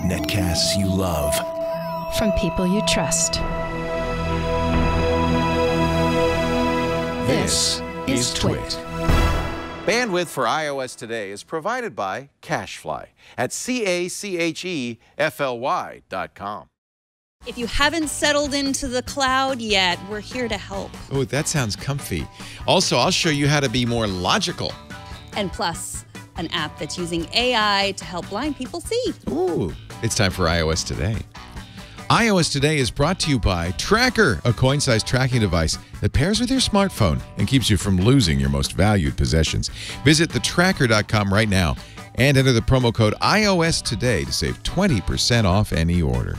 Netcasts you love. From people you trust. This is Twit. Bandwidth for iOS today is provided by CacheFly at CACHEFLY.com. If you haven't settled into the cloud yet, we're here to help. Oh, that sounds comfy. Also, I'll show you how to be more logical. And plus, an app that's using AI to help blind people see. Ooh, it's time for iOS Today. iOS Today is brought to you by Tracker, a coin-sized tracking device that pairs with your smartphone and keeps you from losing your most valued possessions. Visit thetracker.com right now and enter the promo code iOS Today to save 20% off any order.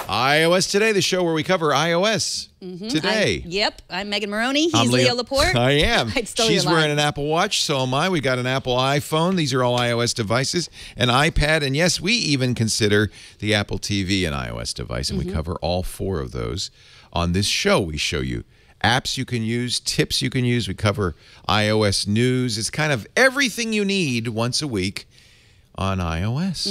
iOS Today, the show where we cover iOS today. I'm Megan Morrone. He's Leo Laporte. I am. She's wearing an Apple Watch, so am I. We got an Apple iPhone. These are all iOS devices. An iPad, and yes, we even consider the Apple TV an iOS device, and we cover all four of those on this show. We show you apps you can use, tips you can use. We cover iOS news. It's kind of everything you need once a week on iOS.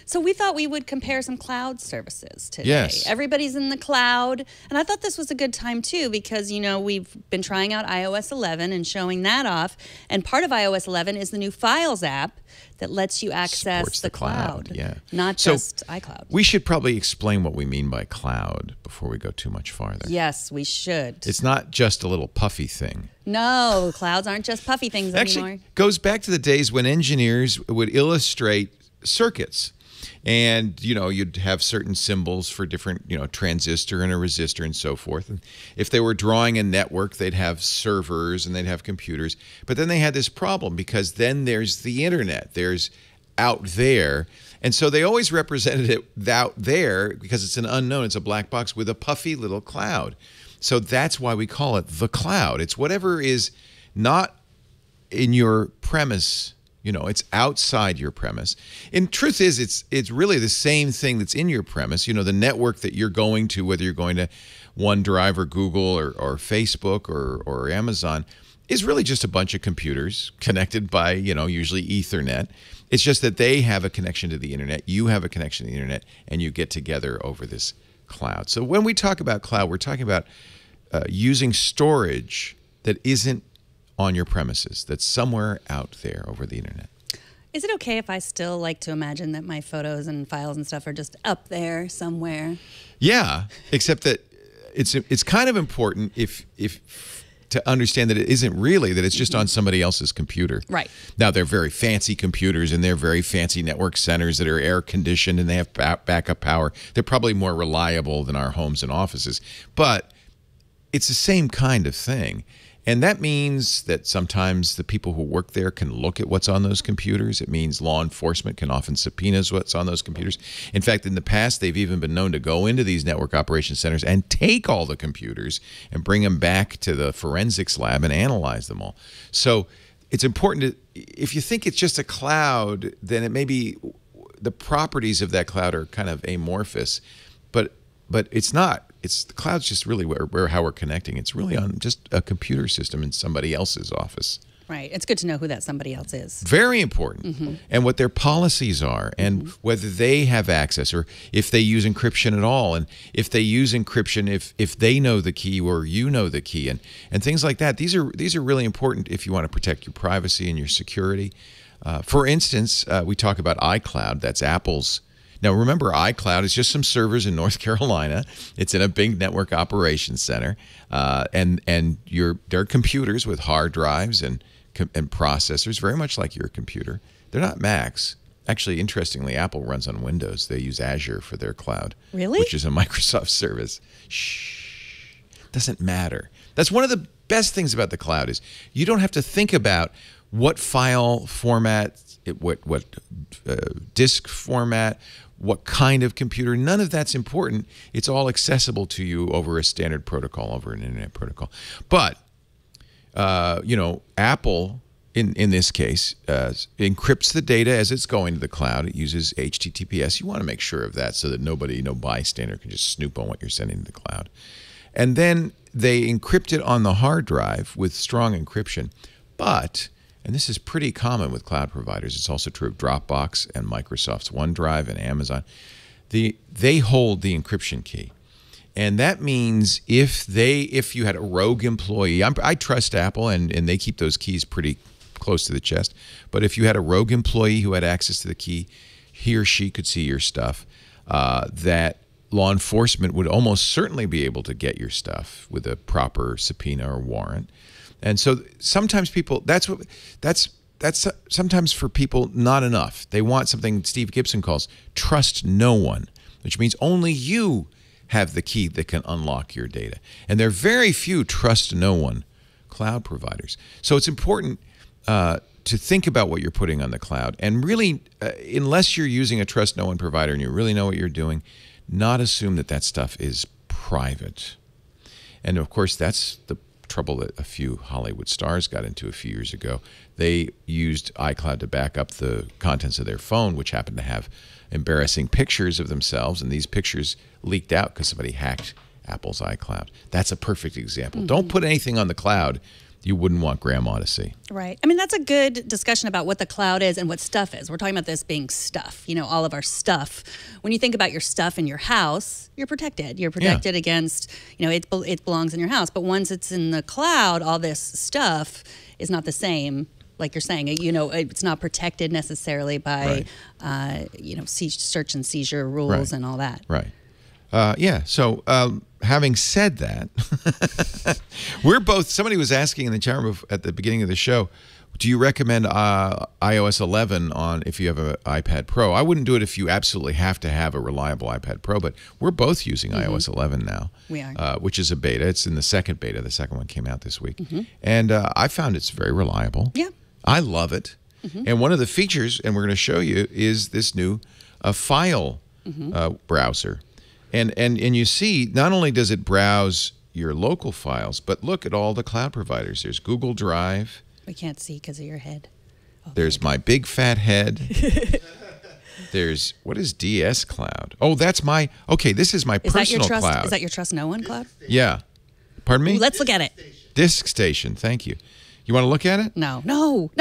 So we thought we would compare some cloud services today. Yes. Everybody's in the cloud. And I thought this was a good time, too, because, you know, we've been trying out iOS 11 and showing that off. And part of iOS 11 is the new Files app that lets you access Supports the cloud. Yeah. Not just iCloud. We should probably explain what we mean by cloud before we go too much farther. Yes, we should. It's not just a little puffy thing. No, clouds aren't just puffy things anymore. Actually, goes back to the days when engineers would illustrate circuits. And, you know, you'd have certain symbols for different, you know, transistor and a resistor and so forth. And if they were drawing a network, they'd have servers and they'd have computers. But then they had this problem because then there's the internet. There's out there. And so they always represented it out there because it's an unknown. It's a black box with a puffy little cloud. So that's why we call it the cloud. It's whatever is not in your premise. You know, it's outside your premise. And truth is, it's really the same thing that's in your premise. You know, the network that you're going to, whether you're going to OneDrive or Google or Facebook or Amazon, is really just a bunch of computers connected by, you know, usually Ethernet. It's just that they have a connection to the internet, you have a connection to the internet, and you get together over this cloud. So when we talk about cloud, we're talking about using storage that isn't on your premises, that's somewhere out there over the internet. Is it okay if I still like to imagine that my photos and files and stuff are just up there somewhere? Yeah, except that it's kind of important if to understand that it isn't really, that it's just on somebody else's computer. Right. Now, they're very fancy computers and they're very fancy network centers that are air conditioned and they have backup power. They're probably more reliable than our homes and offices, but it's the same kind of thing. And that means that sometimes the people who work there can look at what's on those computers. It means law enforcement can often subpoena what's on those computers. In fact, in the past, they've even been known to go into these network operations centers and take all the computers and bring them back to the forensics lab and analyze them all. So it's important to, if you think it's just a cloud, then it may be the properties of that cloud are kind of amorphous, but it's not. The cloud's just really how we're connecting. It's really on just a computer system in somebody else's office. Right. It's good to know who that somebody else is. Very important. And what their policies are and whether they have access or if they use encryption at all. And if they use encryption, if they know the key or you know the key and things like that. These are really important if you want to protect your privacy and your security. For instance, we talk about iCloud. That's Apple's. Now, remember, iCloud is just some servers in North Carolina. It's in a big network operations center. And they're computers with hard drives and processors, very much like your computer. They're not Macs. Actually, interestingly, Apple runs on Windows. They use Azure for their cloud. Really? Which is a Microsoft service. Shh. Doesn't matter. That's one of the best things about the cloud is you don't have to think about what file format, what disk format, what kind of computer. None of that's important. It's all accessible to you over a standard protocol, over an internet protocol. But, you know, Apple in this case, encrypts the data as it's going to the cloud. It uses HTTPS. You want to make sure of that so that no bystander can just snoop on what you're sending to the cloud. And then they encrypt it on the hard drive with strong encryption. But, and this is pretty common with cloud providers, it's also true of Dropbox and Microsoft's OneDrive and Amazon, they hold the encryption key. And that means if you had a rogue employee, I trust Apple, and they keep those keys pretty close to the chest. But if you had a rogue employee who had access to the key, he or she could see your stuff. That law enforcement would almost certainly be able to get your stuff with a proper subpoena or warrant. And so sometimes people, that's sometimes for people not enough. They want something Steve Gibson calls trust no one, which means only you have the key that can unlock your data. And there are very few trust no one cloud providers. So it's important to think about what you're putting on the cloud. And really, unless you're using a trust no one provider and you really know what you're doing, not assume that stuff is private. And of course, that's the trouble that a few Hollywood stars got into a few years ago. They used iCloud to back up the contents of their phone, which happened to have embarrassing pictures of themselves, and these pictures leaked out because somebody hacked Apple's iCloud. That's a perfect example. Don't put anything on the cloud you wouldn't want grandma to see. Right. I mean, that's a good discussion about what the cloud is and what stuff is. We're talking about this being stuff, all of our stuff. When you think about your stuff in your house, you're protected. You're protected against, it belongs in your house. But once it's in the cloud, all this stuff is not the same. Like you're saying, it's not protected necessarily by, search and seizure rules and all that. Right. So having said that, somebody was asking in the chat room at the beginning of the show, do you recommend iOS 11 if you have an iPad Pro? I wouldn't do it if you absolutely have to have a reliable iPad Pro, but we're both using iOS 11 now. We are. Which is a beta. It's in the second beta. The second one came out this week. And I found it's very reliable. Yeah. I love it. And one of the features, and we're going to show you, is this new file browser. And you see, not only does it browse your local files, but look at all the cloud providers. There's Google Drive. We can't see because of your head. Oh, there's my big fat head. There's, what is DS Cloud? Oh, this is my personal cloud. Is that your trust no one cloud? Yeah. Pardon me? Ooh, let's look at it. Disk Station, thank you. You want to look at it? No.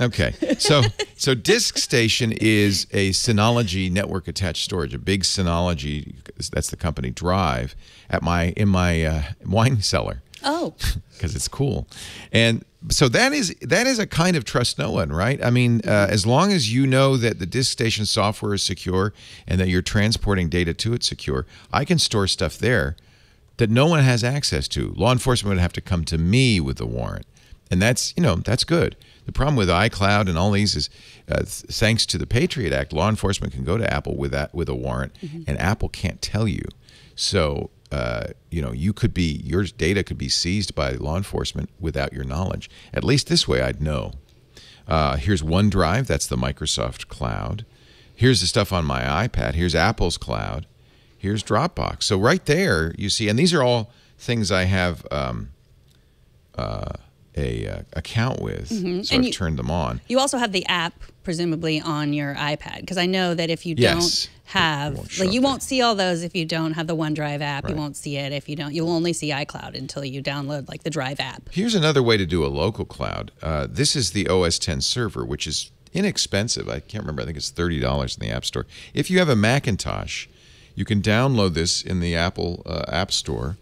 Okay. So Disk Station is a Synology network attached storage, a big Synology, that's the company, drive in my wine cellar. Oh. Because it's cool. And so that is a kind of trust no one, right? I mean, as long as you know that the Disk Station software is secure and that you're transporting data to it secure, I can store stuff there that no one has access to. Law enforcement would have to come to me with a warrant. And that's good. The problem with iCloud and all these is, thanks to the Patriot Act, law enforcement can go to Apple with a warrant, and Apple can't tell you. So, your data could be seized by law enforcement without your knowledge. At least this way, I'd know. Here's OneDrive. That's the Microsoft cloud. Here's the stuff on my iPad. Here's Apple's cloud. Here's Dropbox. So right there, you see, and these are all things I have a account with, so I've turned them on. You also have the app, presumably, on your iPad, because I know that if you don't have, you won't see all those if you don't have the OneDrive app. Right. You won't see it if you don't. You'll only see iCloud until you download the Drive app. Here's another way to do a local cloud. This is the OS X server, which is inexpensive. I can't remember. I think it's $30 in the App Store. If you have a Macintosh, you can download this in the Apple App Store,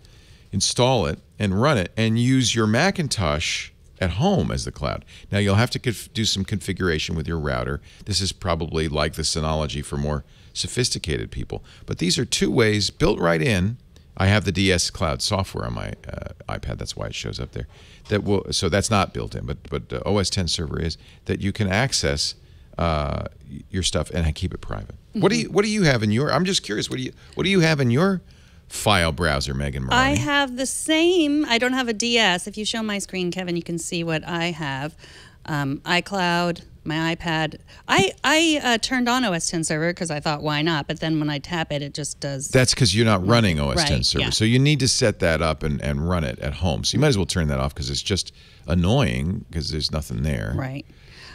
install it, and run it, and use your Macintosh at home as the cloud. Now, you'll have to do some configuration with your router. This is probably like the Synology for more sophisticated people. But these are two ways built right in. I have the DS Cloud software on my iPad. That's why it shows up there. So that's not built in, but the OS X server is, that you can access your stuff and keep it private. What do you have in your? I'm just curious. What do you have in your file browser, Megan Morrone? I have the same. I don't have a DS. If you show my screen, Kevin, you can see what I have. iCloud, my iPad. I turned on OS X server because I thought, why not? But then when I tap it, it just does. That's because you're not running OS Right, X server. yeah. So you need to set that up and run it at home. So you might as well turn that off because it's just annoying because there's nothing there. Right.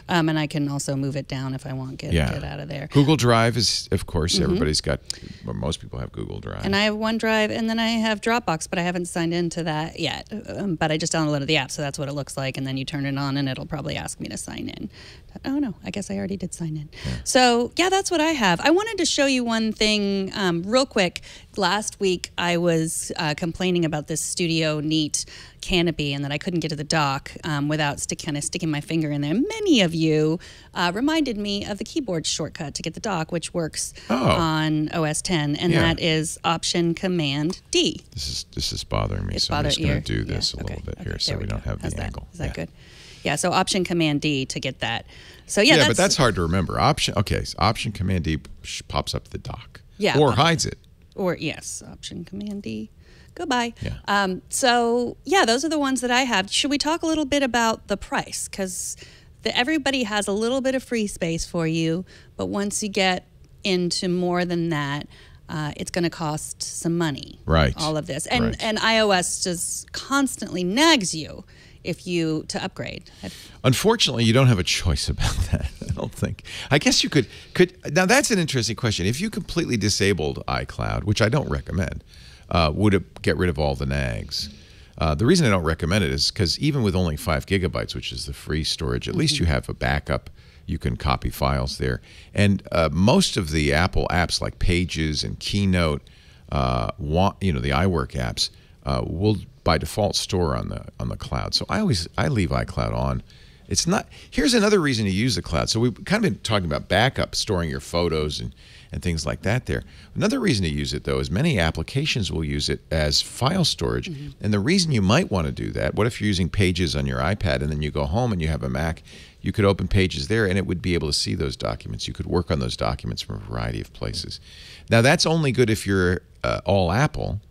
And I can also move it down if I want, get out of there. Google Drive is, of course, everybody's got, or most people have Google Drive. And I have OneDrive, and then I have Dropbox, but I haven't signed into that yet. But I just downloaded the app, so that's what it looks like. And then you turn it on, and it'll probably ask me to sign in. Oh, no, I guess I already did sign in. Yeah. So, yeah, that's what I have. I wanted to show you one thing real quick. Last week, I was complaining about this Studio Neat canopy and that I couldn't get to the dock without kind of sticking my finger in there. Many of you reminded me of the keyboard shortcut to get the dock, which works on OS X, and that is Option-Command D. This is bothering me, so I'm just going to do this a little bit here so we don't have the angle. Is that good? Yeah, so Option-Command D to get that. So yeah, but that's hard to remember. Option-Command D pops up the dock. Yeah. Or hides it. Or, yes, Option-Command D. Goodbye. Yeah. So, yeah, those are the ones that I have. Should we talk a little bit about the price? Because everybody has a little bit of free space for you, but once you get into more than that, it's going to cost some money. Right. All of this. And iOS just constantly nags you to upgrade. Unfortunately, you don't have a choice about that, I don't think. I guess you could now that's an interesting question. If you completely disabled iCloud, which I don't recommend, would it get rid of all the nags? The reason I don't recommend it is because even with only 5 gigabytes, which is the free storage, at least you have a backup. You can copy files there. And most of the Apple apps like Pages and Keynote, the iWork apps, will by default store on the cloud. So I leave iCloud on. It's not. Here's another reason to use the cloud. So we've kind of been talking about backup, storing your photos and things like that there. Another reason to use it, though, is many applications will use it as file storage. And the reason you might want to do that, what if you're using Pages on your iPad and then you go home and you have a Mac, you could open Pages there and it would be able to see those documents. You could work on those documents from a variety of places. Now, that's only good if you're all Apple.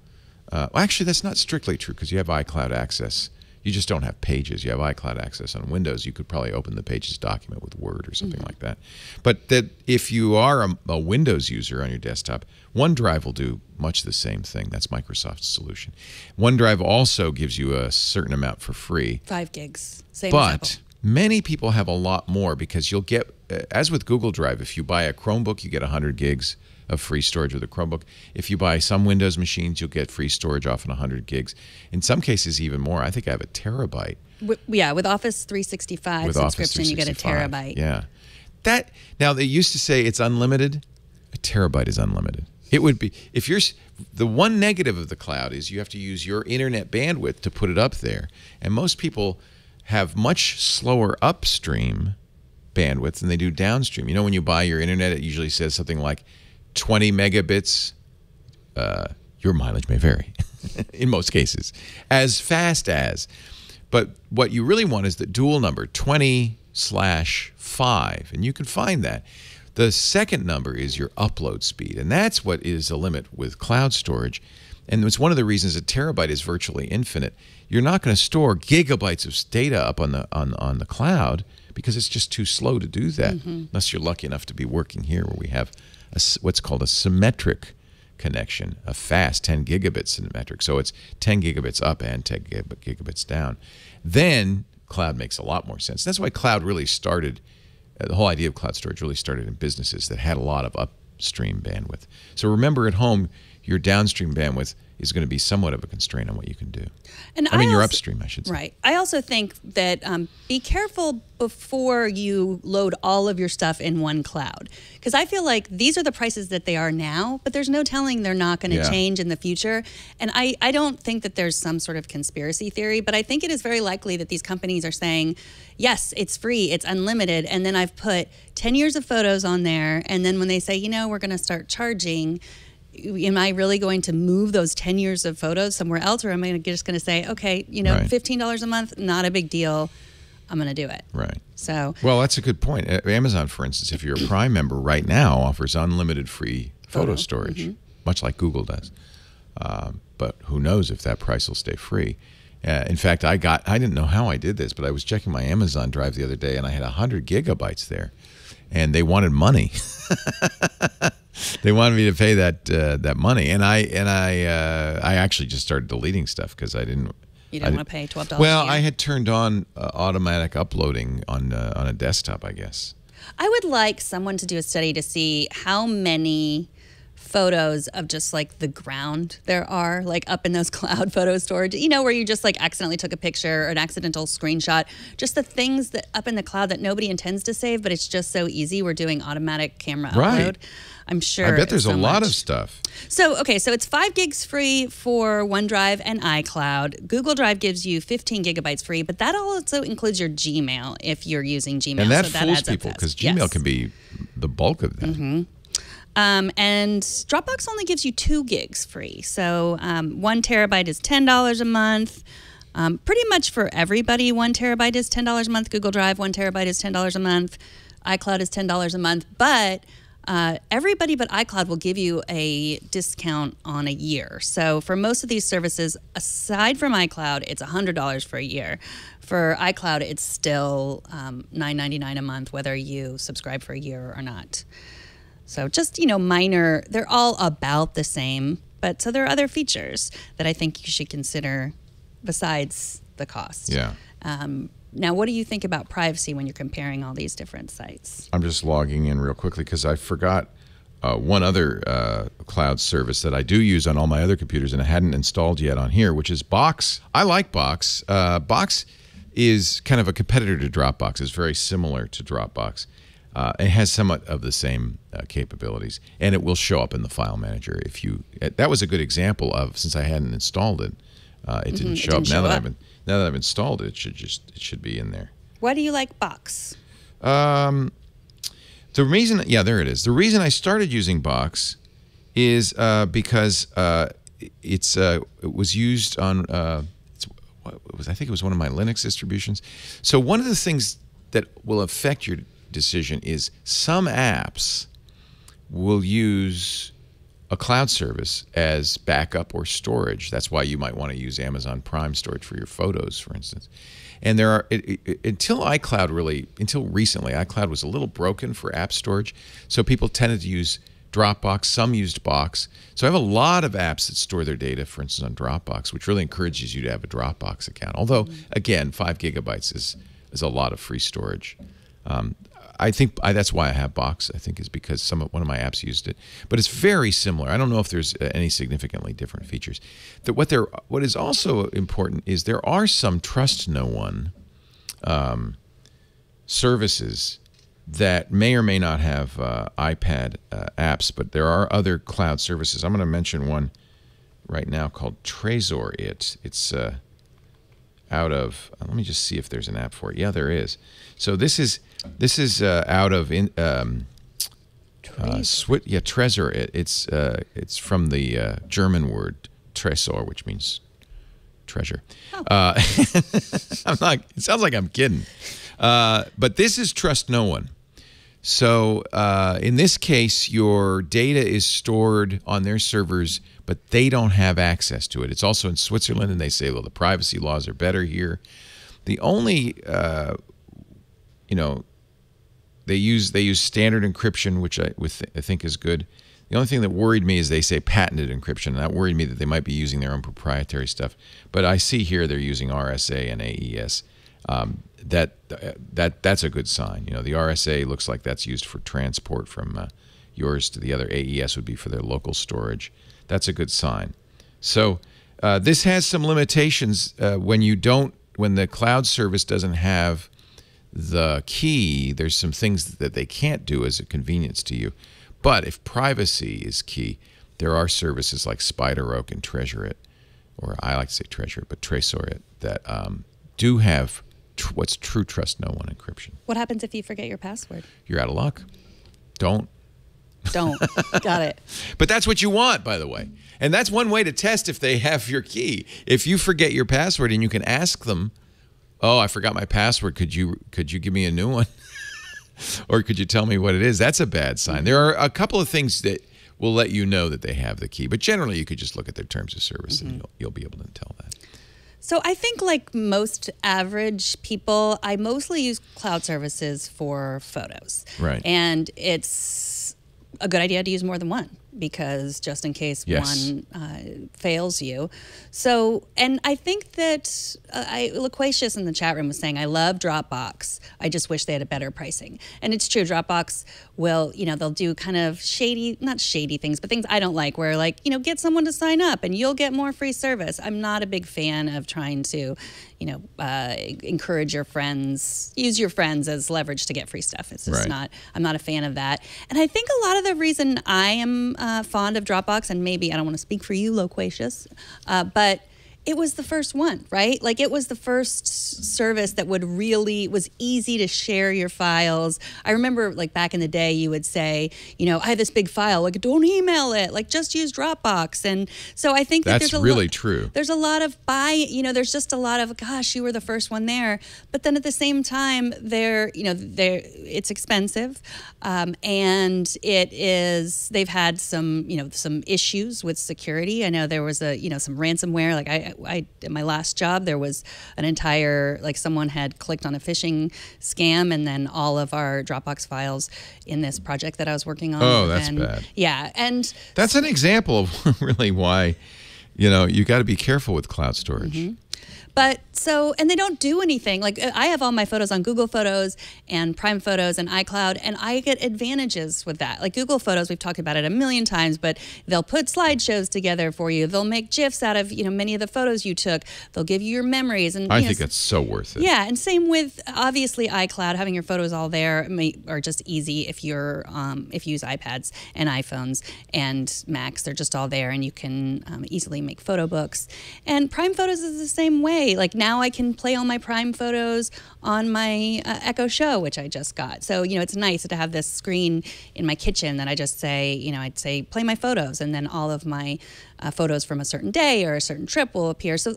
Actually, that's not strictly true because you have iCloud access. You just don't have Pages. You have iCloud access on Windows. You could probably open the Pages document with Word or something like that. But that if you are a Windows user on your desktop, OneDrive will do much the same thing. That's Microsoft's solution. OneDrive also gives you a certain amount for free. 5 gigs. Same but as Apple. Many people have a lot more because you'll get, as with Google Drive, if you buy a Chromebook, you get 100 gigs of free storage with a Chromebook. If you buy some Windows machines, you'll get free storage off 100 gigs. In some cases, even more. I think I have a terabyte. With Office 365 subscription, you get a terabyte. Yeah. Now, they used to say it's unlimited. A terabyte is unlimited. It would be, the one negative of the cloud is you have to use your internet bandwidth to put it up there. And most people have much slower upstream bandwidth than they do downstream. You know, when you buy your internet, it usually says something like 20 megabits, your mileage may vary in most cases, as fast as. But what you really want is the dual number, 20/5, and you can find that. The second number is your upload speed, and that's what is the limit with cloud storage. And it's one of the reasons a terabyte is virtually infinite. You're not going to store gigabytes of data up on the cloud because it's just too slow to do that, unless you're lucky enough to be working here where we have what's called a symmetric connection, a fast 10 gigabit symmetric. So it's 10 gigabits up and 10 gigabits down. Then cloud makes a lot more sense. That's why cloud really started, the whole idea of cloud storage really started in businesses that had a lot of upstream bandwidth. So remember at home, your downstream bandwidth is going to be somewhat of a constraint on what you can do. And your upstream, I should say. Right. I also think that be careful before you load all of your stuff in one cloud. Because I feel like these are the prices that they are now, but there's no telling they're not going to change in the future. And I don't think that there's some sort of conspiracy theory, but I think it is very likely that these companies are saying, yes, it's free, it's unlimited, and then I've put 10 years of photos on there, and then when they say, we're going to start charging, am I really going to move those 10 years of photos somewhere else, or am I just going to say, okay, $15 a month, not a big deal, I'm going to do it. Right. So. Well, that's a good point. Amazon, for instance, if you're a Prime member right now, offers unlimited free photo storage, much like Google does. But who knows if that price will stay free. In fact, I didn't know how I did this, but I was checking my Amazon drive the other day, and I had 100 gigabytes there, and they wanted money. They wanted me to pay that money, and I actually just started deleting stuff because I didn't. You didn't want to pay $12. Well, I had turned on automatic uploading on a desktop, I guess. I would like someone to do a study to see how many photos of just like the ground there are, like up in those cloud photo storage, where you just like accidentally took a picture or an accidental screenshot, just the things that up in the cloud that nobody intends to save, but it's just so easy. We're doing automatic camera upload. I'm sure. I bet there's a lot of stuff. So it's 5 gigs free for OneDrive and iCloud. Google Drive gives you 15 gigabytes free, but that also includes your Gmail if you're using Gmail. And that so fools people because Gmail can be the bulk of that. Mm-hmm. And Dropbox only gives you 2 gigs free. So 1 terabyte is $10 a month. Pretty much for everybody, 1 terabyte is $10 a month. Google Drive, 1 terabyte is $10 a month. iCloud is $10 a month. But everybody but iCloud will give you a discount on a year. So for most of these services, aside from iCloud, it's $100 for a year. For iCloud, it's still $9.99 a month, whether you subscribe for a year or not. So just, minor, they're all about the same, but so there are other features that I think you should consider besides the cost. Yeah. Now, what do you think about privacy when you're comparing all these different sites? I'm just logging in real quickly because I forgot one other cloud service that I do use on all my other computers and I hadn't installed yet on here, which is Box. I like Box. Box is kind of a competitor to Dropbox. It's very similar to Dropbox. It has somewhat of the same capabilities, and it will show up in the file manager if you. That was a good example of, since I hadn't installed it, it didn't show up. Now that I've installed it, it should be in there. Why do you like Box? The reason, there it is. The reason I started using Box is because it was used on. I think it was one of my Linux distributions. So one of the things that will affect your decision is some apps will use a cloud service as backup or storage. That's why you might want to use Amazon Prime storage for your photos, for instance. And there are until recently, iCloud was a little broken for app storage, so people tended to use Dropbox. Some used Box. So I have a lot of apps that store their data, for instance, on Dropbox, which really encourages you to have a Dropbox account. Although, again, 5 gigabytes is a lot of free storage. I think that's why I have Box. I think is because one of my apps used it, but it's very similar. I don't know if there's any significantly different features. What is also important is there are some trust no one services that may or may not have iPad apps, but there are other cloud services. I'm going to mention one right now called Trezor. It's out of. Let me just see if there's an app for it. Yeah, there is. So this is out of Trezor. It's from the German word Tresor, which means treasure. Oh. It sounds like I'm kidding. But this is trust no one. So in this case, your data is stored on their servers, but they don't have access to it. It's also in Switzerland, and they say, well, the privacy laws are better here. The only, they use standard encryption, which I think is good. The only thing that worried me is they say patented encryption, and that worried me that they might be using their own proprietary stuff. But I see here they're using RSA and AES. That's a good sign. The RSA looks like that's used for transport from yours to the other. AES would be for their local storage. That's a good sign. So this has some limitations when the cloud service doesn't have the key. There's some things that they can't do as a convenience to you. But if privacy is key, there are services like SpiderOak and Treasure.it, or I like to say Treasure.it, but Trezor.it, that do have what's true trust no one encryption. What happens if you forget your password? You're out of luck. Don't. Got it. But that's what you want, by the way. And that's one way to test if they have your key. If you forget your password and you can ask them, oh, I forgot my password. Could you give me a new one? Or could you tell me what it is? That's a bad sign. There are a couple of things that will let you know that they have the key. But generally, you could just look at their terms of service and you'll be able to tell that. So I think like most average people, I mostly use cloud services for photos. Right. And it's a good idea to use more than one, because just in case one fails you. So, and I think that Loquacious in the chat room was saying, I love Dropbox. I just wish they had a better pricing. And it's true, Dropbox will, they'll do kind of not shady things, but things I don't like, where like, get someone to sign up and you'll get more free service. I'm not a big fan of trying to, encourage your friends, use your friends as leverage to get free stuff. It's just I'm not a fan of that. And I think a lot of the reason I am fond of Dropbox, and maybe I don't want to speak for you, Loquacious, but it was the first one, right? Like it was the first service that was easy to share your files. I remember like back in the day, you would say, I have this big file, like don't email it, like just use Dropbox. And so I think that's really true. There's a lot of there's just a lot of, gosh, you were the first one there. But then at the same time, it's expensive. And they've had some issues with security. I know there was some ransomware, like in my last job, there was an entire, like someone had clicked on a phishing scam, and then all of our Dropbox files in this project that I was working on. Oh, that's bad. Yeah. And that's an example of really why, you got to be careful with cloud storage. Mm-hmm. But and they don't do anything. Like I have all my photos on Google Photos and Prime Photos and iCloud, and I get advantages with that. Like Google Photos, we've talked about it a million times, but they'll put slideshows together for you. They'll make GIFs out of, many of the photos you took. They'll give you your memories. And I think that's so worth it. Yeah, and same with obviously iCloud, having your photos all there are just easy if you use iPads and iPhones and Macs. They're just all there, and you can easily make photo books. And Prime Photos is the same way. Like now I can play all my Prime photos on my Echo Show, which I just got. So, it's nice to have this screen in my kitchen that I just say, I'd say play my photos, and then all of my photos from a certain day or a certain trip will appear. So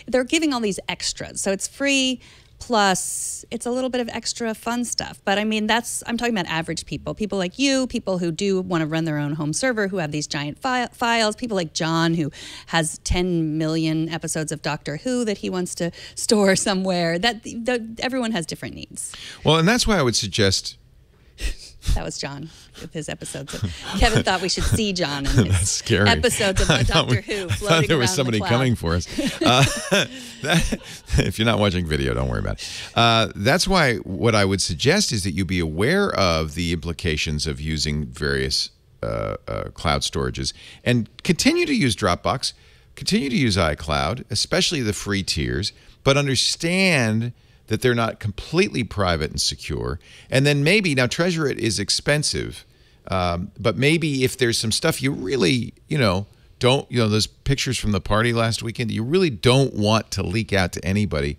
they're giving all these extras. So it's free. Plus, it's a little bit of extra fun stuff. But I mean, I'm talking about average people like you, people who do want to run their own home server, who have these giant files, people like John, who has 10 million episodes of Doctor Who that he wants to store somewhere. Everyone has different needs. Well, and that's why I would suggest... That was John with his episodes. Kevin thought we should see John in his That's scary. episodes of Doctor Who floating I thought there was around somebody the cloud. coming for us. If you're not watching video, don't worry about it. That's why what I would suggest is that you be aware of the implications of using various cloud storages, and continue to use Dropbox, continue to use iCloud, especially the free tiers, but understand that they're not completely private and secure. And then maybe, now Treasure It is expensive, but maybe if there's some stuff you really, don't, those pictures from the party last weekend, you really don't want to leak out to anybody,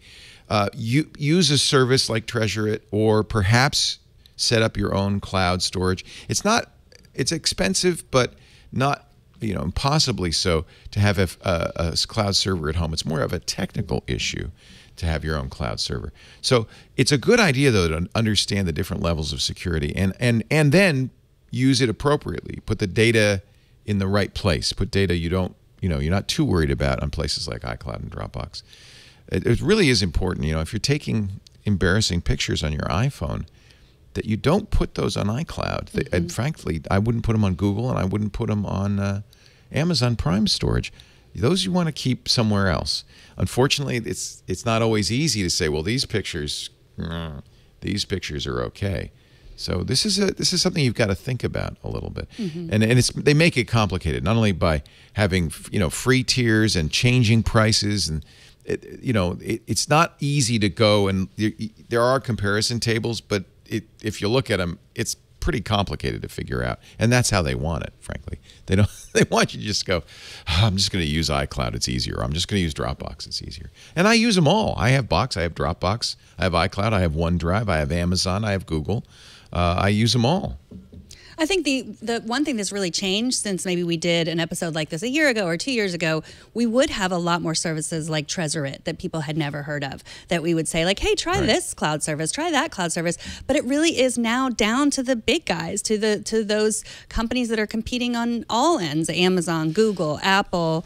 you use a service like Treasure It, or perhaps set up your own cloud storage. It's expensive, but not, impossibly so to have a cloud server at home. It's more of a technical issue to have your own cloud server. So it's a good idea, though, to understand the different levels of security and then use it appropriately. Put the data in the right place. Put data you're not too worried about on places like iCloud and Dropbox. It really is important, if you're taking embarrassing pictures on your iPhone, that you don't put those on iCloud. Mm-hmm. And frankly, I wouldn't put them on Google, and I wouldn't put them on Amazon Prime storage. Those you want to keep somewhere else. Unfortunately, it's not always easy to say, well, these pictures are okay. So this is something you've got to think about a little bit. Mm-hmm. And they make it complicated, not only by having free tiers and changing prices, and it's not easy to go, and there are comparison tables, but if you look at them, it's pretty complicated to figure out, and that's how they want it. Frankly, they want you to just go, I'm just going to use iCloud, it's easier. I'm just going to use Dropbox, it's easier. And I use them all. I have Box, I have Dropbox, I have iCloud, I have OneDrive, I have Amazon, I have Google. I use them all. I think the one thing that's really changed since maybe we did an episode like this a year ago or 2 years ago, we would have a lot more services like Treasure It that people had never heard of, that we would say like, hey, try this cloud service, try that cloud service. But it really is now down to the big guys, to those companies that are competing on all ends, Amazon, Google, Apple,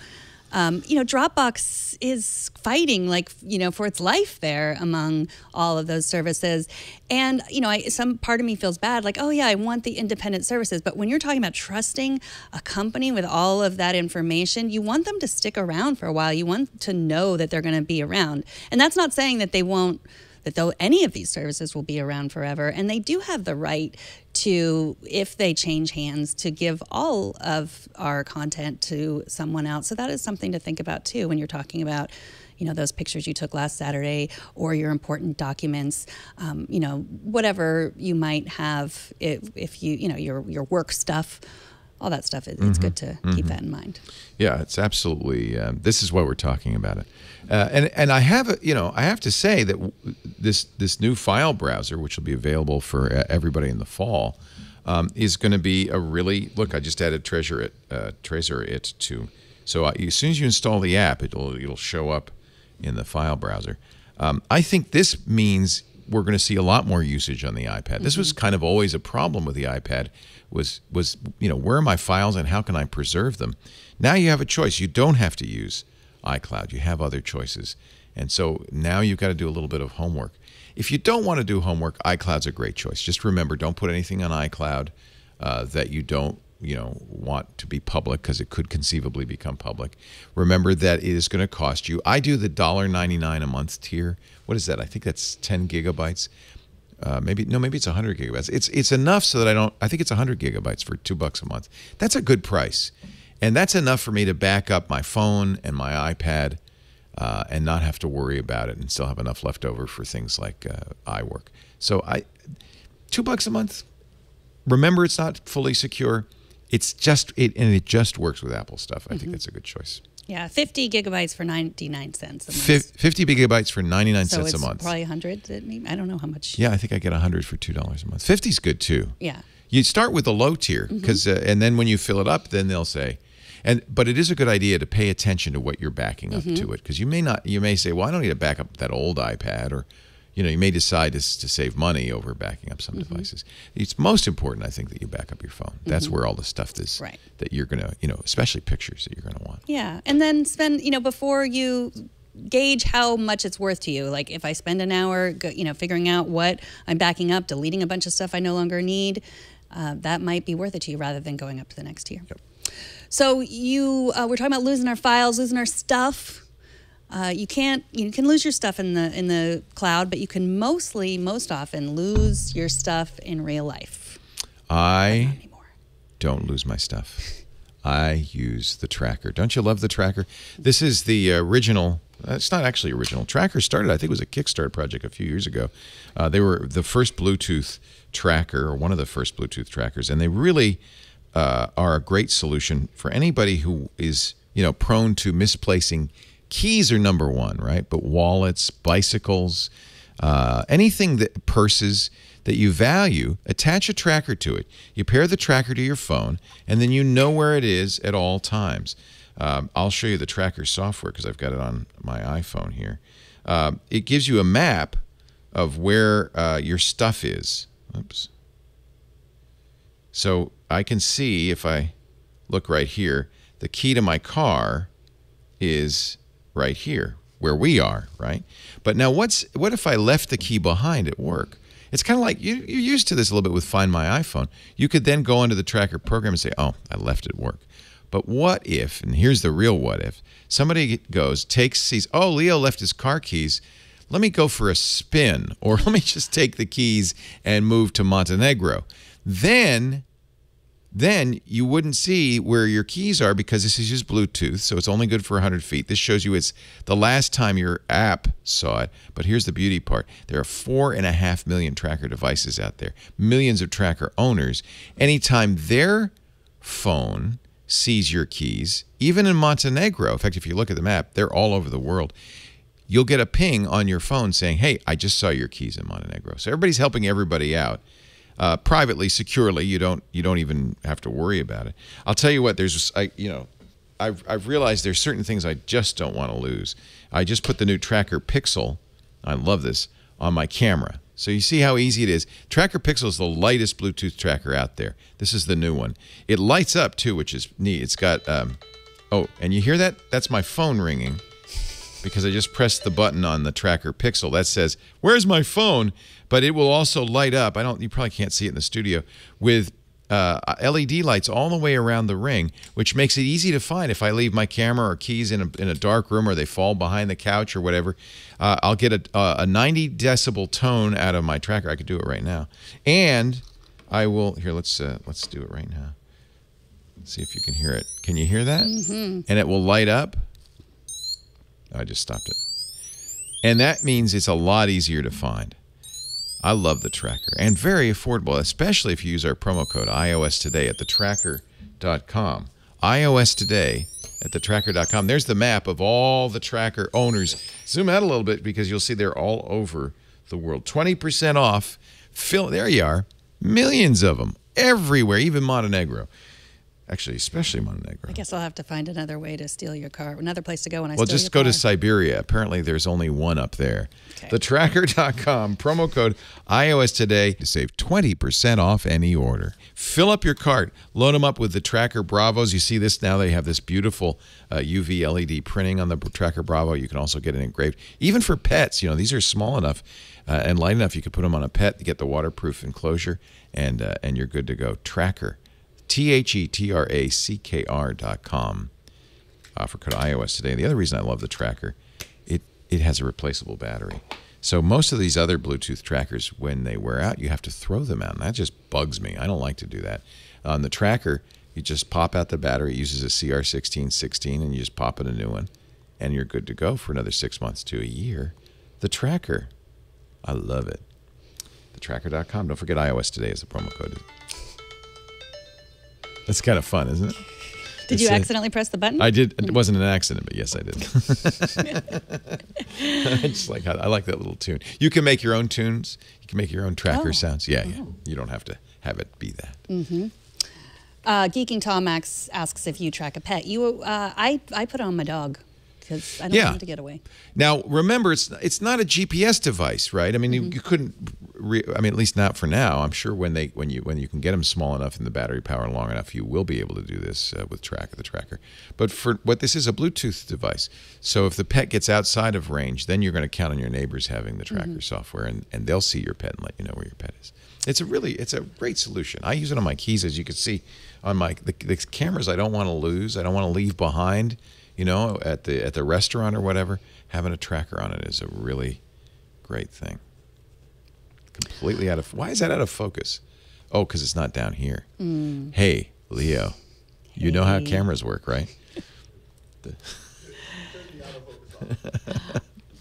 Dropbox is fighting for its life there among all of those services. And, some part of me feels bad, like, oh yeah, I want the independent services. But when you're talking about trusting a company with all of that information, you want them to stick around for a while. You want to know that they're going to be around. And that's not saying that though any of these services will be around forever. And they do have the right to, if they change hands, to give all of our content to someone else. So that is something to think about too when you're talking about, those pictures you took last Saturday or your important documents, whatever you might have, if your work stuff, all that stuff. It's good to keep that in mind. Yeah, it's absolutely. This is why we're talking about it. And I have to say that this new file browser, which will be available for everybody in the fall, is going to be a really look. I just added Treasure It to. So as soon as you install the app, it'll show up in the file browser. I think this means we're going to see a lot more usage on the iPad. This was kind of always a problem with the iPad. Was where are my files and how can I preserve them? Now you have a choice. You don't have to use iCloud. You have other choices. And so now you've got to do a little bit of homework. If you don't want to do homework, iCloud's a great choice. Just remember, don't put anything on iCloud that you don't want to be public, because it could conceivably become public. Remember that it is going to cost you. I do the $1.99 a month tier. What is that? I think that's 10 gigabytes. Maybe it's 100 gigabytes. It's enough so that I think it's 100 gigabytes for $2 a month. That's a good price. And that's enough for me to back up my phone and my iPad and not have to worry about it and still have enough left over for things like iWork. So $2 a month. Remember, it's not fully secure. It just works with Apple stuff. I think that's a good choice. Yeah, 50 gigabytes for 99 cents a month. 50 gigabytes for 99 cents a month. So it's probably 100. I don't know how much. Yeah, I think I get 100 for $2 a month. 50's good too. Yeah. You start with the low tier, because and then when you fill it up, then they'll say, but it is a good idea to pay attention to what you're backing up to it, because you may say, well, I don't need to back up that old iPad, or you may decide to save money over backing up some devices. It's most important, I think, that you back up your phone. That's where all the stuff is that you're going to, especially pictures that you're going to want. Yeah, and then spend, before you gauge how much it's worth to you. Like if I spend an hour, figuring out what I'm backing up, deleting a bunch of stuff I no longer need, that might be worth it to you rather than going up to the next tier. Yep. So we're talking about losing our files, losing our stuff. You can lose your stuff in the cloud, but you can most often lose your stuff in real life. I don't lose my stuff. I use the tracker. Don't you love the tracker? This is the original. It's not actually original. Tracker started, I think it was a Kickstarter project a few years ago. They were the first Bluetooth tracker, or one of the first Bluetooth trackers, and they really are a great solution for anybody who is prone to misplacing. Keys are number one, right? But wallets, bicycles, anything purses that you value, attach a tracker to it. You pair the tracker to your phone, and then you know where it is at all times. I'll show you the tracker software because I've got it on my iPhone here. It gives you a map of where your stuff is. Oops. So I can see, if I look right here, the key to my car is right here, where we are, right? But now what if I left the key behind at work? It's kind of like, you're used to this a little bit with Find My iPhone. You could then go into the tracker program and say, oh, I left it at work. But what if, and here's the real what if, somebody sees, oh, Leo left his car keys, let me go for a spin, or let me just take the keys and move to Montenegro. Then you wouldn't see where your keys are, because this is just Bluetooth, so it's only good for 100 feet. This shows you it's the last time your app saw it. But here's the beauty part. There are 4.5 million tracker devices out there, millions of tracker owners. Anytime their phone sees your keys, even in Montenegro, in fact, if you look at the map, they're all over the world, you'll get a ping on your phone saying, hey, I just saw your keys in Montenegro. So everybody's helping everybody out. Privately, securely, you don't even have to worry about it. I'll tell you what. I've realized there's certain things I just don't want to lose. I just put the new Tracker Pixel, I love this, on my camera. So you see how easy it is. Tracker Pixel is the lightest Bluetooth tracker out there. This is the new one. It lights up too, which is neat. It's got Oh, and you hear that? That's my phone ringing because I just pressed the button on the tracker pixel that says, "Where's my phone?" But it will also light up. You probably can't see it in the studio with LED lights all the way around the ring, which makes it easy to find. If I leave my camera or keys in a dark room or they fall behind the couch or whatever, I'll get a 90 decibel tone out of my tracker. I could do it right now, and I will. Here, let's do it right now. Let's see if you can hear it. Can you hear that? Mm-hmm. And it will light up. I just stopped it, and that means it's a lot easier to find. I love the tracker and very affordable, especially if you use our promo code iOS Today at thetracker.com. iOS Today at thetracker.com. There's the map of all the tracker owners. Zoom out a little bit because you'll see they're all over the world. 20% off. There you are. Millions of them everywhere, even Montenegro. Actually, especially Montenegro. I guess I'll have to find another way to steal your car, another place to go when I steal your car. Well, just go to Siberia. Apparently, there's only one up there. Okay. Thetracker.com, promo code iOS Today to save 20% off any order. Fill up your cart. Load them up with the Tracker Bravos. You see this now. They have this beautiful UV LED printing on the Tracker Bravo. You can also get it engraved. Even for pets, these are small enough and light enough. You can put them on a pet to get the waterproof enclosure, and you're good to go. Tracker. TheTracker.com. For code iOS Today. The other reason I love the tracker, it has a replaceable battery. So most of these other Bluetooth trackers, when they wear out, you have to throw them out. And that just bugs me. I don't like to do that. On the tracker, you just pop out the battery. It uses a CR1616, and you just pop in a new one. And you're good to go for another 6 months to a year. The tracker. I love it. TheTracker.com. Don't forget iOS Today is the promo code. That's kind of fun, isn't it? Did you accidentally press the button? I did. It wasn't an accident, but yes, I did. I like that little tune. You can make your own tunes. You can make your own tracker sounds. Yeah. You don't have to have it be that. Mm-hmm. Geeking Tom Max asks if you track a pet. I put on my dog because I don't want him to get away. Now, remember, it's not a GPS device, right? I mean, you couldn't. At least not for now. I'm sure when you can get them small enough and the battery power long enough, you will be able to do this with the tracker. But for what this is, a Bluetooth device. So if the pet gets outside of range, then you're going to count on your neighbors having the tracker software, and they'll see your pet and let you know where your pet is. It's a great solution. I use it on my keys, as you can see on the cameras. I don't want to lose. I don't want to leave behind. At the restaurant or whatever, having a tracker on it is a really great thing. Completely out of. Why is that out of focus? Oh, because it's not down here. Hey, Leo, you know how cameras work, right?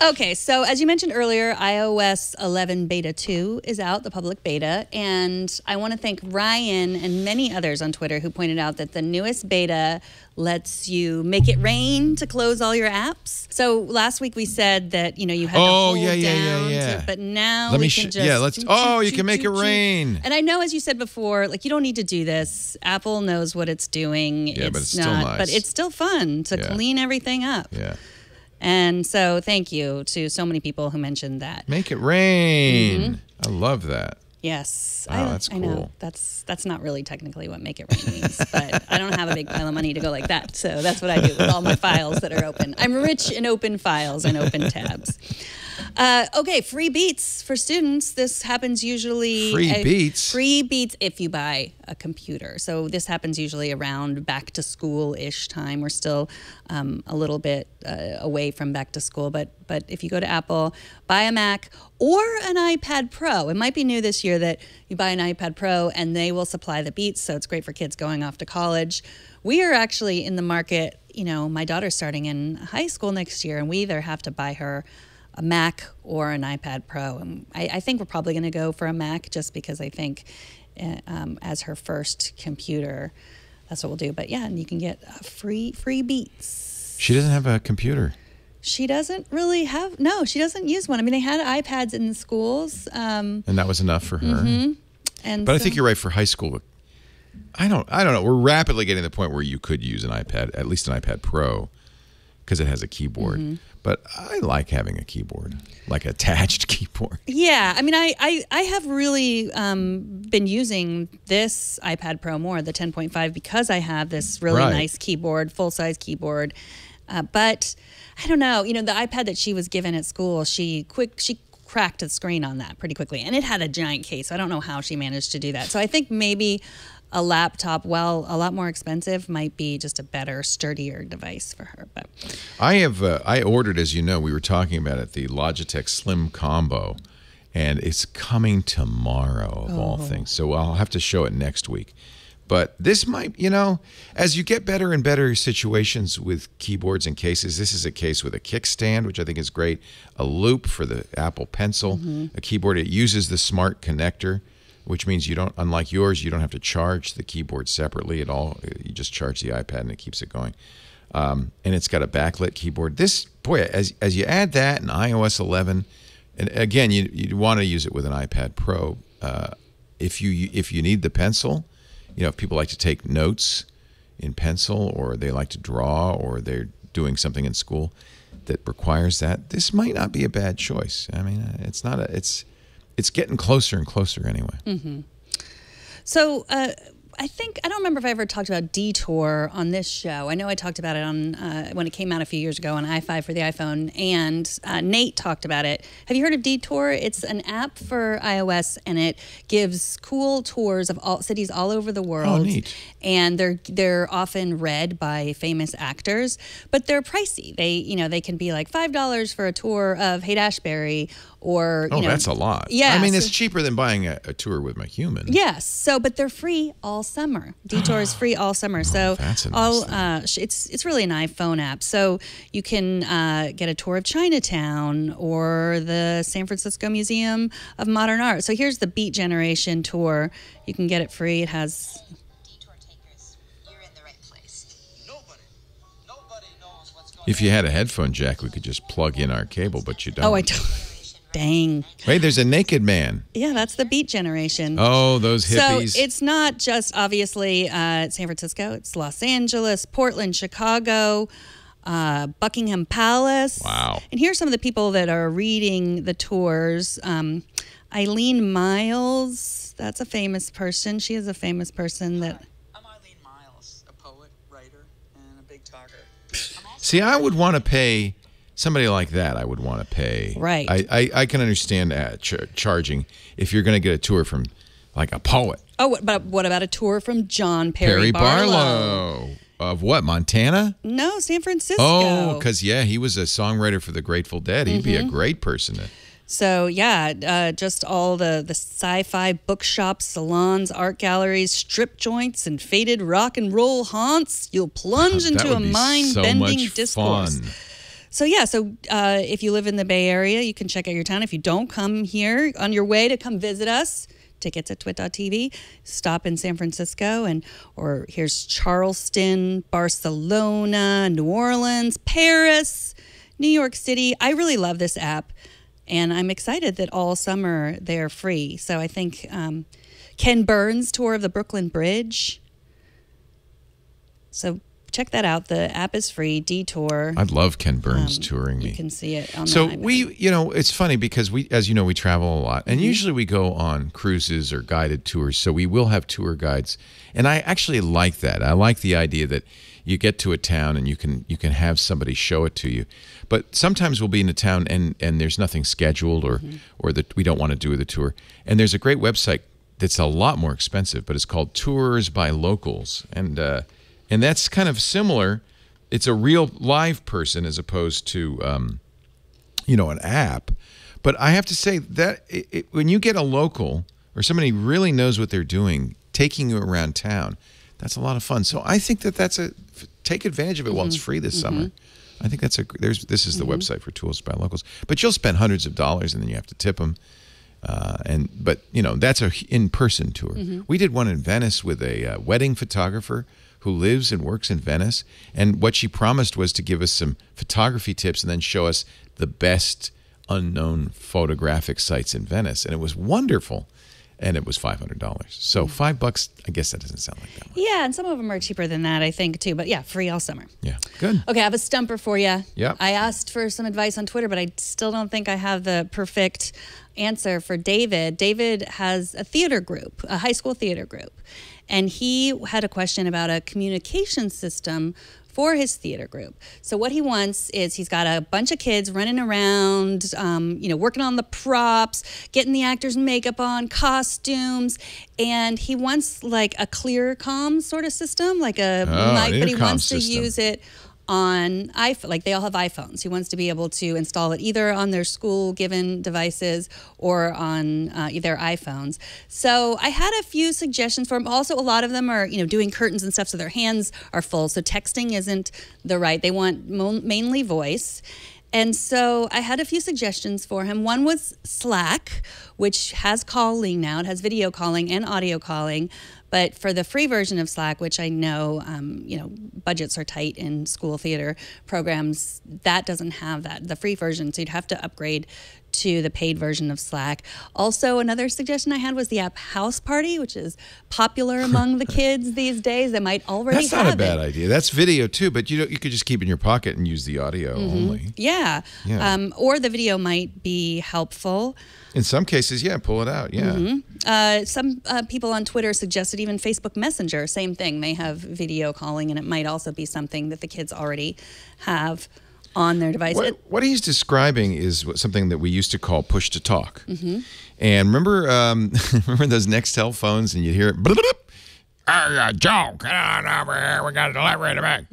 Okay, so as you mentioned earlier, iOS 11 Beta 2 is out, the public beta, and I want to thank Ryan and many others on Twitter who pointed out that the newest beta lets you make it rain to close all your apps. So last week we said that you had to hold down, but now we can just you can make it rain. And I know, as you said before, you don't need to do this. Apple knows what it's doing. Yeah, but it's still nice. But it's still fun to clean everything up. Yeah. And so thank you to so many people who mentioned that. Make it rain. I love that. Yes. Oh, that's cool. I know. That's not really technically what make it rain means, but I don't have a big pile of money to go like that. So that's what I do with all my files that are open. I'm rich in open files and open tabs. Okay, free beats for students. This happens usually. Free beats? Free beats if you buy a computer. So this happens usually around back to school-ish time. We're still a little bit away from back to school, but if you go to Apple, buy a Mac or an iPad Pro. It might be new this year that you buy an iPad Pro and they will supply the beats, so it's great for kids going off to college. We are actually in the market, my daughter's starting in high school next year, and we either have to buy her a Mac or an iPad Pro. And I think we're probably going to go for a Mac just because I think as her first computer, that's what we'll do. But yeah, and you can get free beats. She doesn't have a computer. She doesn't really have, no, she doesn't use one. I mean, they had iPads in the schools. And that was enough for her. Mm-hmm. But I think you're right for high school. I don't know. We're rapidly getting to the point where you could use an iPad, at least an iPad Pro. because it has a keyboard. But I like having a keyboard, like attached keyboard. Yeah, I mean, I have really been using this iPad Pro more, the 10.5, because I have this really nice keyboard, full-size keyboard. But I don't know, the iPad that she was given at school, she cracked the screen on that pretty quickly, and it had a giant case. So I don't know how she managed to do that. So I think maybe a laptop, while a lot more expensive, might be just a better, sturdier device for her. But I ordered, as you know, we were talking about it, the Logitech Slim Combo, and it's coming tomorrow of all things. So I'll have to show it next week. But this might, as you get better and better situations with keyboards and cases, this is a case with a kickstand, which I think is great, a loop for the Apple Pencil, a keyboard. It uses the smart connector, which means unlike yours, you don't have to charge the keyboard separately at all. You just charge the iPad and it keeps it going. And it's got a backlit keyboard. This, boy, as you add that and iOS 11, and again, you want to use it with an iPad Pro. If you need the pencil, if people like to take notes in pencil, or they like to draw, or they're doing something in school that requires that, this might not be a bad choice. I mean, it's getting closer and closer anyway. So I don't remember if I ever talked about Detour on this show. I know I talked about it on when it came out a few years ago on i5 for the iPhone, and Nate talked about it. Have you heard of Detour? It's an app for iOS, and it gives cool tours of cities all over the world. Oh, neat. And they're often read by famous actors, but they're pricey. They can be like $5 for a tour of Haight-Ashbury, or that's a lot. Yeah, I mean, it's cheaper than buying a tour with my human. Yes. But they're free all summer. Detour is free all summer. So that's a nice thing. It's really an iPhone app. So you can get a tour of Chinatown or the San Francisco Museum of Modern Art. So here's the Beat Generation tour. You can get it free. It has. Detour takers, you're in the right place. Nobody knows what's going on. If you had a headphone jack, we could just plug in our cable, but you don't. Oh, I don't. Dang. Wait, there's a naked man. Yeah, that's the Beat Generation. Oh, those hippies. So it's not just, obviously, San Francisco. It's Los Angeles, Portland, Chicago, Buckingham Palace. Wow. And here's some of the people that are reading the tours. Eileen Miles, that's a famous person. She is a famous person that... I'm Eileen Miles, a poet, writer, and a big talker. See, I would want to pay... Somebody like that, I would want to pay. Right. I can understand charging if you're going to get a tour from, like, a poet. Oh, but what about a tour from John Perry Barlow? Of what, Montana? No, San Francisco. Oh, because, he was a songwriter for the Grateful Dead. He'd be a great person to... So, just all the sci-fi bookshops, salons, art galleries, strip joints, and faded rock and roll haunts. You'll plunge into a mind-bending discourse. Fun. So, if you live in the Bay Area, you can check out your town. If you don't come here on your way to come visit us, tickets at twit.tv. Stop in San Francisco, or here's Charleston, Barcelona, New Orleans, Paris, New York City. I really love this app, and I'm excited that all summer they're free. So I think Ken Burns' tour of the Brooklyn Bridge. So check that out. The app is free. Detour. I'd love Ken Burns touring me. You can see it on the So iPad. it's funny because as you know, we travel a lot, and usually we go on cruises or guided tours. So we will have tour guides, and I actually like that. I like the idea that you get to a town and you can have somebody show it to you. But sometimes we'll be in a town and there's nothing scheduled, or that we don't want to do the tour. And there's a great website that's a lot more expensive, but it's called Tours by Locals, and that's kind of similar. It's a real live person as opposed to, an app. But I have to say that when you get a local or somebody who really knows what they're doing, taking you around town, that's a lot of fun. So I think take advantage of it while it's free this summer. I think this is the website for Tours by Locals. But you'll spend hundreds of dollars and then you have to tip them. But that's a in-person tour. We did one in Venice with a wedding photographer who lives and works in Venice, and what she promised was to give us some photography tips and then show us the best unknown photographic sites in Venice, and it was wonderful. and it was $500. So $5, I guess that doesn't sound like that much. Yeah, and some of them are cheaper than that, I think, too. But yeah, free all summer. Yeah, good. Okay, I have a stumper for you. Yep. I asked for some advice on Twitter, but I still don't think I have the perfect answer for David. David has a theater group, a high school theater group, and he had a question about a communication system for his theater group. So what he wants is he's got a bunch of kids running around, working on the props, getting the actors' makeup on, costumes, and he wants like a clear comm sort of system, like a mic, but he wants to use it on iPhone. Like they all have iPhones. He wants to be able to install it either on their school-given devices or on their iPhones. So I had a few suggestions for him. Also, a lot of them are, doing curtains and stuff, so their hands are full. So texting isn't the right. They want mainly voice. And so I had a few suggestions for him. One was Slack, which has calling now. It has video calling and audio calling. But for the free version of Slack, which I know, budgets are tight in school theater programs, that doesn't have that, the free version. So you'd have to upgrade to the paid version of Slack. Also, another suggestion I had was the app House Party, which is popular among the kids these days. They might already have it. That's not a bad idea. That's video too, but you could just keep it in your pocket and use the audio only. Yeah. Or the video might be helpful. In some cases, yeah, pull it out, yeah. Some people on Twitter suggested even Facebook Messenger, same thing. They have video calling, and it might also be something that the kids already have on their device. What he's describing is something that we used to call push-to-talk. And remember those Nextel phones, and you'd hear it, blip, blip, Joe, come on over here, we got a delivery to make.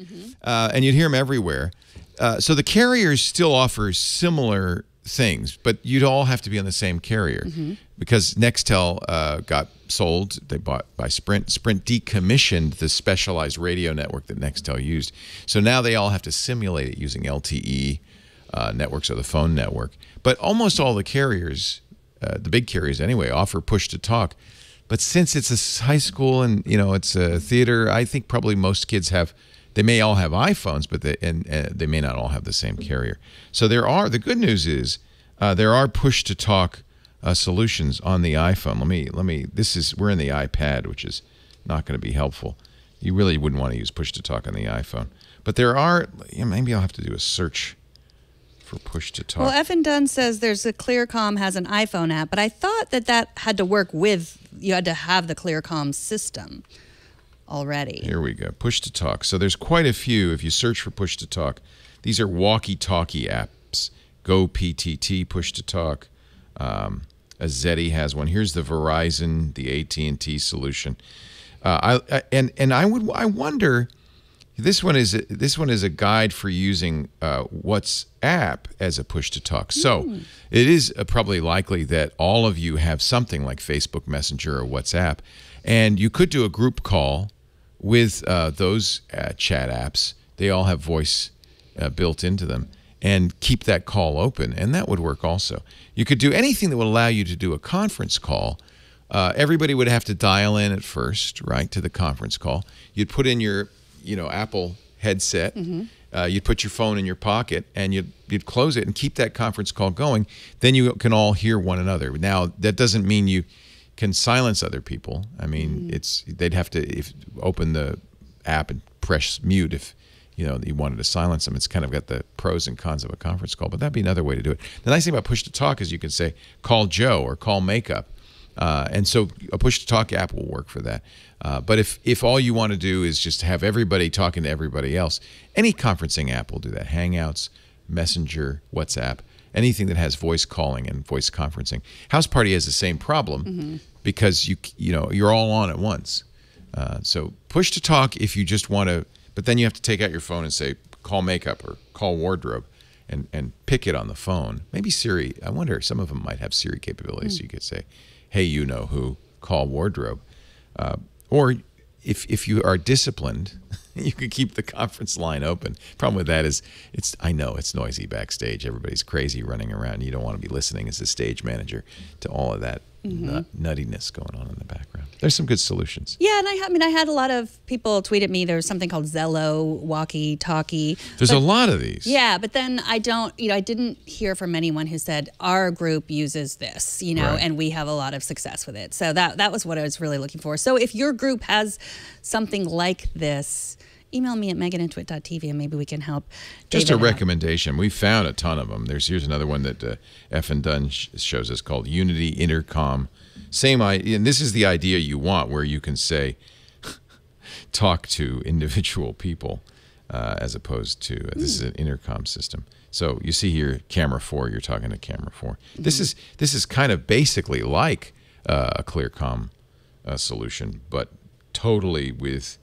And you'd hear them everywhere. So the carriers still offer similar things, but you'd all have to be on the same carrier because Nextel got sold. They bought by Sprint. Sprint decommissioned the specialized radio network that Nextel used. So now they all have to simulate it using LTE networks or the phone network. But almost all the carriers, the big carriers anyway, offer push-to-talk. But since it's a high school and it's a theater, I think probably most kids have. They may all have iPhones, but they may not all have the same carrier. So the good news is there are push-to-talk solutions on the iPhone. We're in the iPad, which is not going to be helpful. You really wouldn't want to use push-to-talk on the iPhone. But there are, maybe I'll have to do a search for push-to-talk. Well, F and Dunn says there's a ClearComm has an iPhone app, but I thought that had to work with, you had to have the ClearComm system already. Here we go. Push-to-talk. So there's quite a few. If you search for push-to-talk, these are walkie-talkie apps. Go PTT push-to-talk. Azeti has one. Here's the Verizon, the AT&T solution. I wonder. This one is a guide for using WhatsApp as a push-to-talk. So it is probably likely that all of you have something like Facebook Messenger or WhatsApp, and you could do a group call with those chat apps. They all have voice built into them, and keep that call open, and that would work also. You could do anything that would allow you to do a conference call. Everybody would have to dial in at first, right, to the conference call. You'd put in your Apple headset. You'd put your phone in your pocket, and you'd close it and keep that conference call going. Then you can all hear one another. Now, that doesn't mean you can silence other people. I mean, they'd have to open the app and press mute if you wanted to silence them. It's kind of got the pros and cons of a conference call, but that'd be another way to do it. The nice thing about push-to-talk is you can say, call Joe or call Makeup. And so a push-to-talk app will work for that. But if all you want to do is just have everybody talking to everybody else, any conferencing app will do that. Hangouts, Messenger, WhatsApp, anything that has voice calling and voice conferencing. House Party has the same problem because you're all on at once. So push-to-talk if you just want to, but then you have to take out your phone and say, call Makeup or call Wardrobe and pick it on the phone. Maybe Siri. I wonder, some of them might have Siri capabilities. So you could say, hey, who, call Wardrobe. Or if you are disciplined, you can keep the conference line open. Problem with that is, I know it's noisy backstage. Everybody's crazy running around. You don't want to be listening as a stage manager to all of that nuttiness going on in the background. There's some good solutions. Yeah, and I had a lot of people tweet at me. There's something called Zello walkie-talkie. There's a lot of these. Yeah, but then I didn't hear from anyone who said our group uses this, Right. and we have a lot of success with it. So that was what I was really looking for. So if your group has something like this, email me at megan@twit.tv and maybe we can help. Just David a out. recommendation. We found a ton of them. Here's another one that F and Dunn shows us called Unity Intercom. Same idea, and this is the idea you want, where you can say, talk to individual people, as opposed to this is an intercom system. So you see here, camera 4. You're talking to camera 4. This is kind of basically like a ClearCom solution, but totally with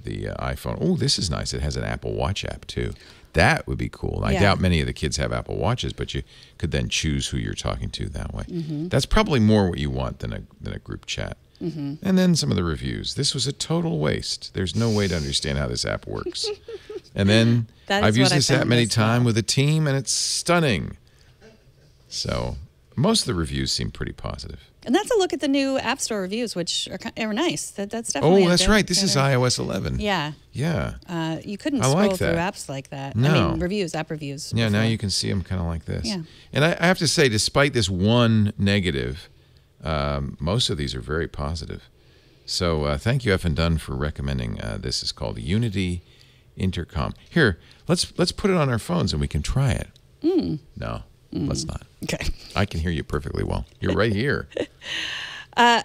the iPhone. Oh, this is nice. It has an Apple Watch app too. That would be cool. I doubt many of the kids have Apple Watches, but you could then choose who you're talking to that way. That's probably more what you want than a group chat. And then some of the reviews. This was a total waste. There's no way to understand how this app works. And then I've used this app many times with a team, and it's stunning. So most of the reviews seem pretty positive. And that's a look at the new App Store reviews, which are nice. That's definitely. Oh, that's right. This is iOS 11. Yeah. Yeah. You couldn't I scroll like through that. apps like that. No. I mean, app reviews. Yeah, now before. you can see them kind of like this. Yeah. And I have to say, despite this one negative, most of these are very positive. So thank you, F and Dunn, for recommending this. Is called Unity Intercom. Here, let's put it on our phones and we can try it. No, let's not. Okay. I can hear you perfectly well. You're right here.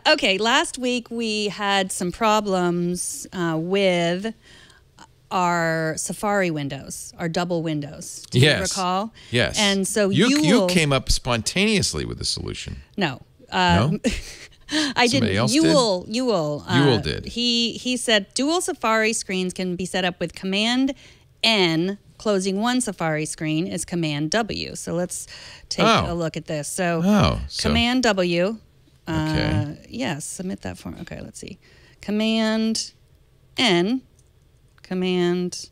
Okay, last week we had some problems with our Safari windows, our double windows. Do you recall? Yes. And so you came up spontaneously with a solution. No. No? I didn't. Somebody else did? Ewell did. He said dual Safari screens can be set up with Command N. Closing one Safari screen is Command W. So let's take a look at this. So Command W. Okay. Yes, submit that form. Okay, let's see. Command N. Command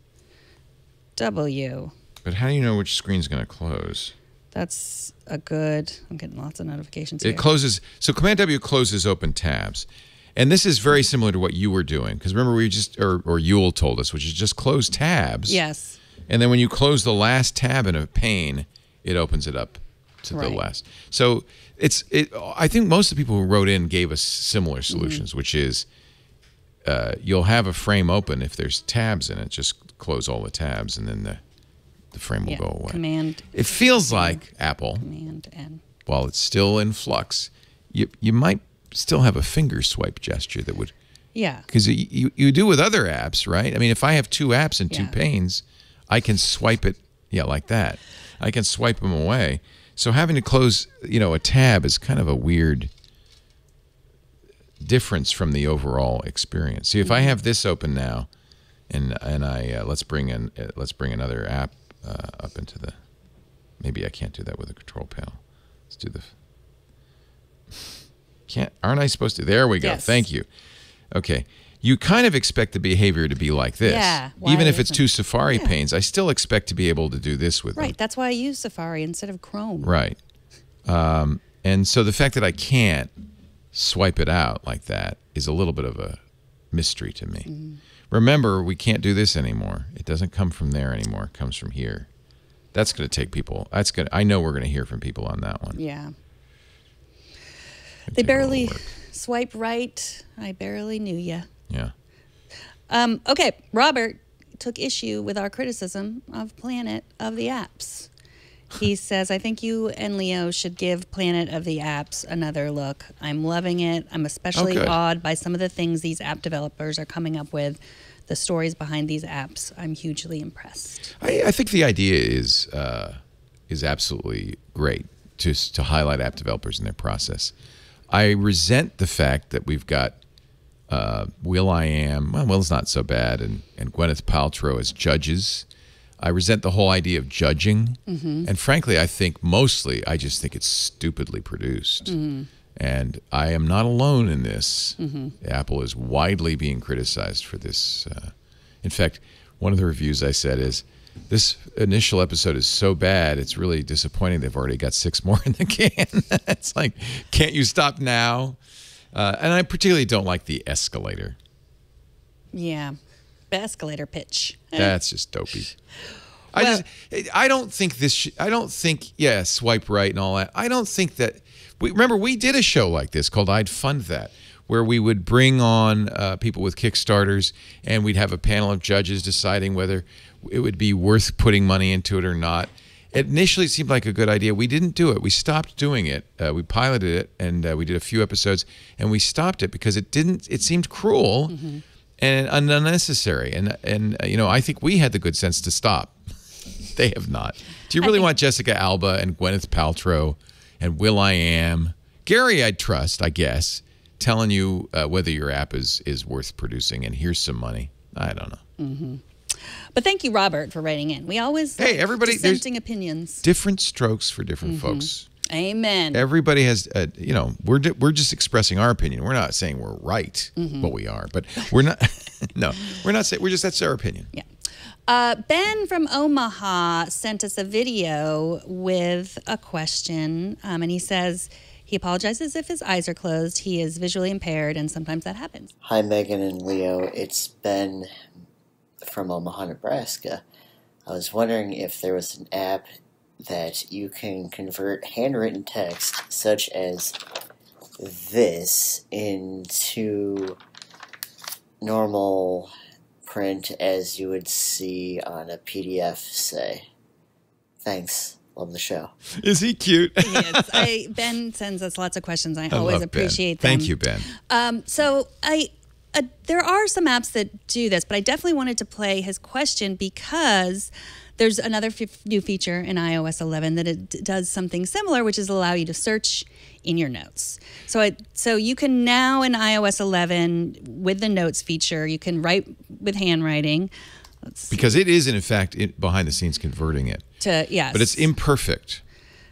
W. But how do you know which screen's going to close? That's a good. I'm getting lots of notifications It here. closes. So Command W closes open tabs. And this is very similar to what you were doing. Because remember, we just, or Ewell told us, which is just close tabs. Yes. And then when you close the last tab in a pane, it opens it up to the last. So I think most of the people who wrote in gave us similar solutions, which is you'll have a frame open. If there's tabs in it, just close all the tabs and then the frame will go away. Command. It feels like Apple, Command N. while it's still in flux, you might still have a finger swipe gesture that would. Yeah. Because you do with other apps, right? I mean, if I have two apps and two panes, I can swipe it, like that. I can swipe them away. So having to close, a tab is kind of a weird difference from the overall experience. See, if I have this open now, and I let's bring another app up into the. Maybe I can't do that with a control panel. Let's do the. Aren't I supposed to? There we go. Yes. Thank you. Okay. You kind of expect the behavior to be like this. Yeah. Even if it's two Safari panes, I still expect to be able to do this with them. Right. That's why I use Safari instead of Chrome. Right. And so the fact that I can't swipe it out like that is a little bit of a mystery to me. Remember, we can't do this anymore. It doesn't come from there anymore. It comes from here. That's going to take people. I know we're going to hear from people on that one. Yeah. They barely swipe right. I barely knew you. Yeah. Okay, Robert took issue with our criticism of Planet of the Apps. He says, I think you and Leo should give Planet of the Apps another look. I'm loving it. I'm especially awed by some of the things these app developers are coming up with. The stories behind these apps. I'm hugely impressed. I think the idea is absolutely great to highlight app developers in their process. I resent the fact that we've got Will.i.am, Will's not so bad, and Gwyneth Paltrow as judges. I resent the whole idea of judging. And frankly, I just think it's stupidly produced. And I am not alone in this. Apple is widely being criticized for this. In fact, one of the reviews I said is, this initial episode is so bad, it's really disappointing. They've already got 6 more in the can. It's like, can't you stop now? And I particularly don't like the escalator. Yeah. The escalator pitch. That's just dopey. Well, I don't think swipe right and all that. I don't think that. Remember, we did a show like this called I'd Fund That, where we would bring on people with Kickstarters, and we'd have a panel of judges deciding whether it would be worth putting money into it or not. It initially seemed like a good idea. We didn't do it. We stopped doing it. We piloted it, and we did a few episodes, and we stopped it because it seemed cruel and unnecessary. And I think we had the good sense to stop. They have not. Do you really want Jessica Alba and Gwyneth Paltrow and Will.i.am? Gary, I'd trust, I guess, telling you whether your app is worth producing, and here's some money. I don't know. But thank you, Robert, for writing in. We always everybody, dissenting opinions. Different strokes for different folks. Amen. Everybody has, we're just expressing our opinion. We're not saying we're right. Well, we are, but we're not. No, we're not saying. That's our opinion. Yeah. Ben from Omaha sent us a video with a question, and he says he apologizes if his eyes are closed. He is visually impaired, and sometimes that happens. Hi, Megan and Leo. It's Ben from Omaha, Nebraska. I was wondering if there was an app that you can convert handwritten text, such as this, into normal print as you would see on a PDF, say. Thanks. Love the show. Is he cute? He is. Ben sends us lots of questions. I always appreciate them. Thank you, Ben. So there are some apps that do this, but I definitely wanted to play his question because there's another new feature in iOS 11 that it does something similar, which is allow you to search in your notes. So you can now in iOS 11 with the notes feature, you can write with handwriting. Because it is, in fact, behind the scenes converting it. Yes. But it's imperfect.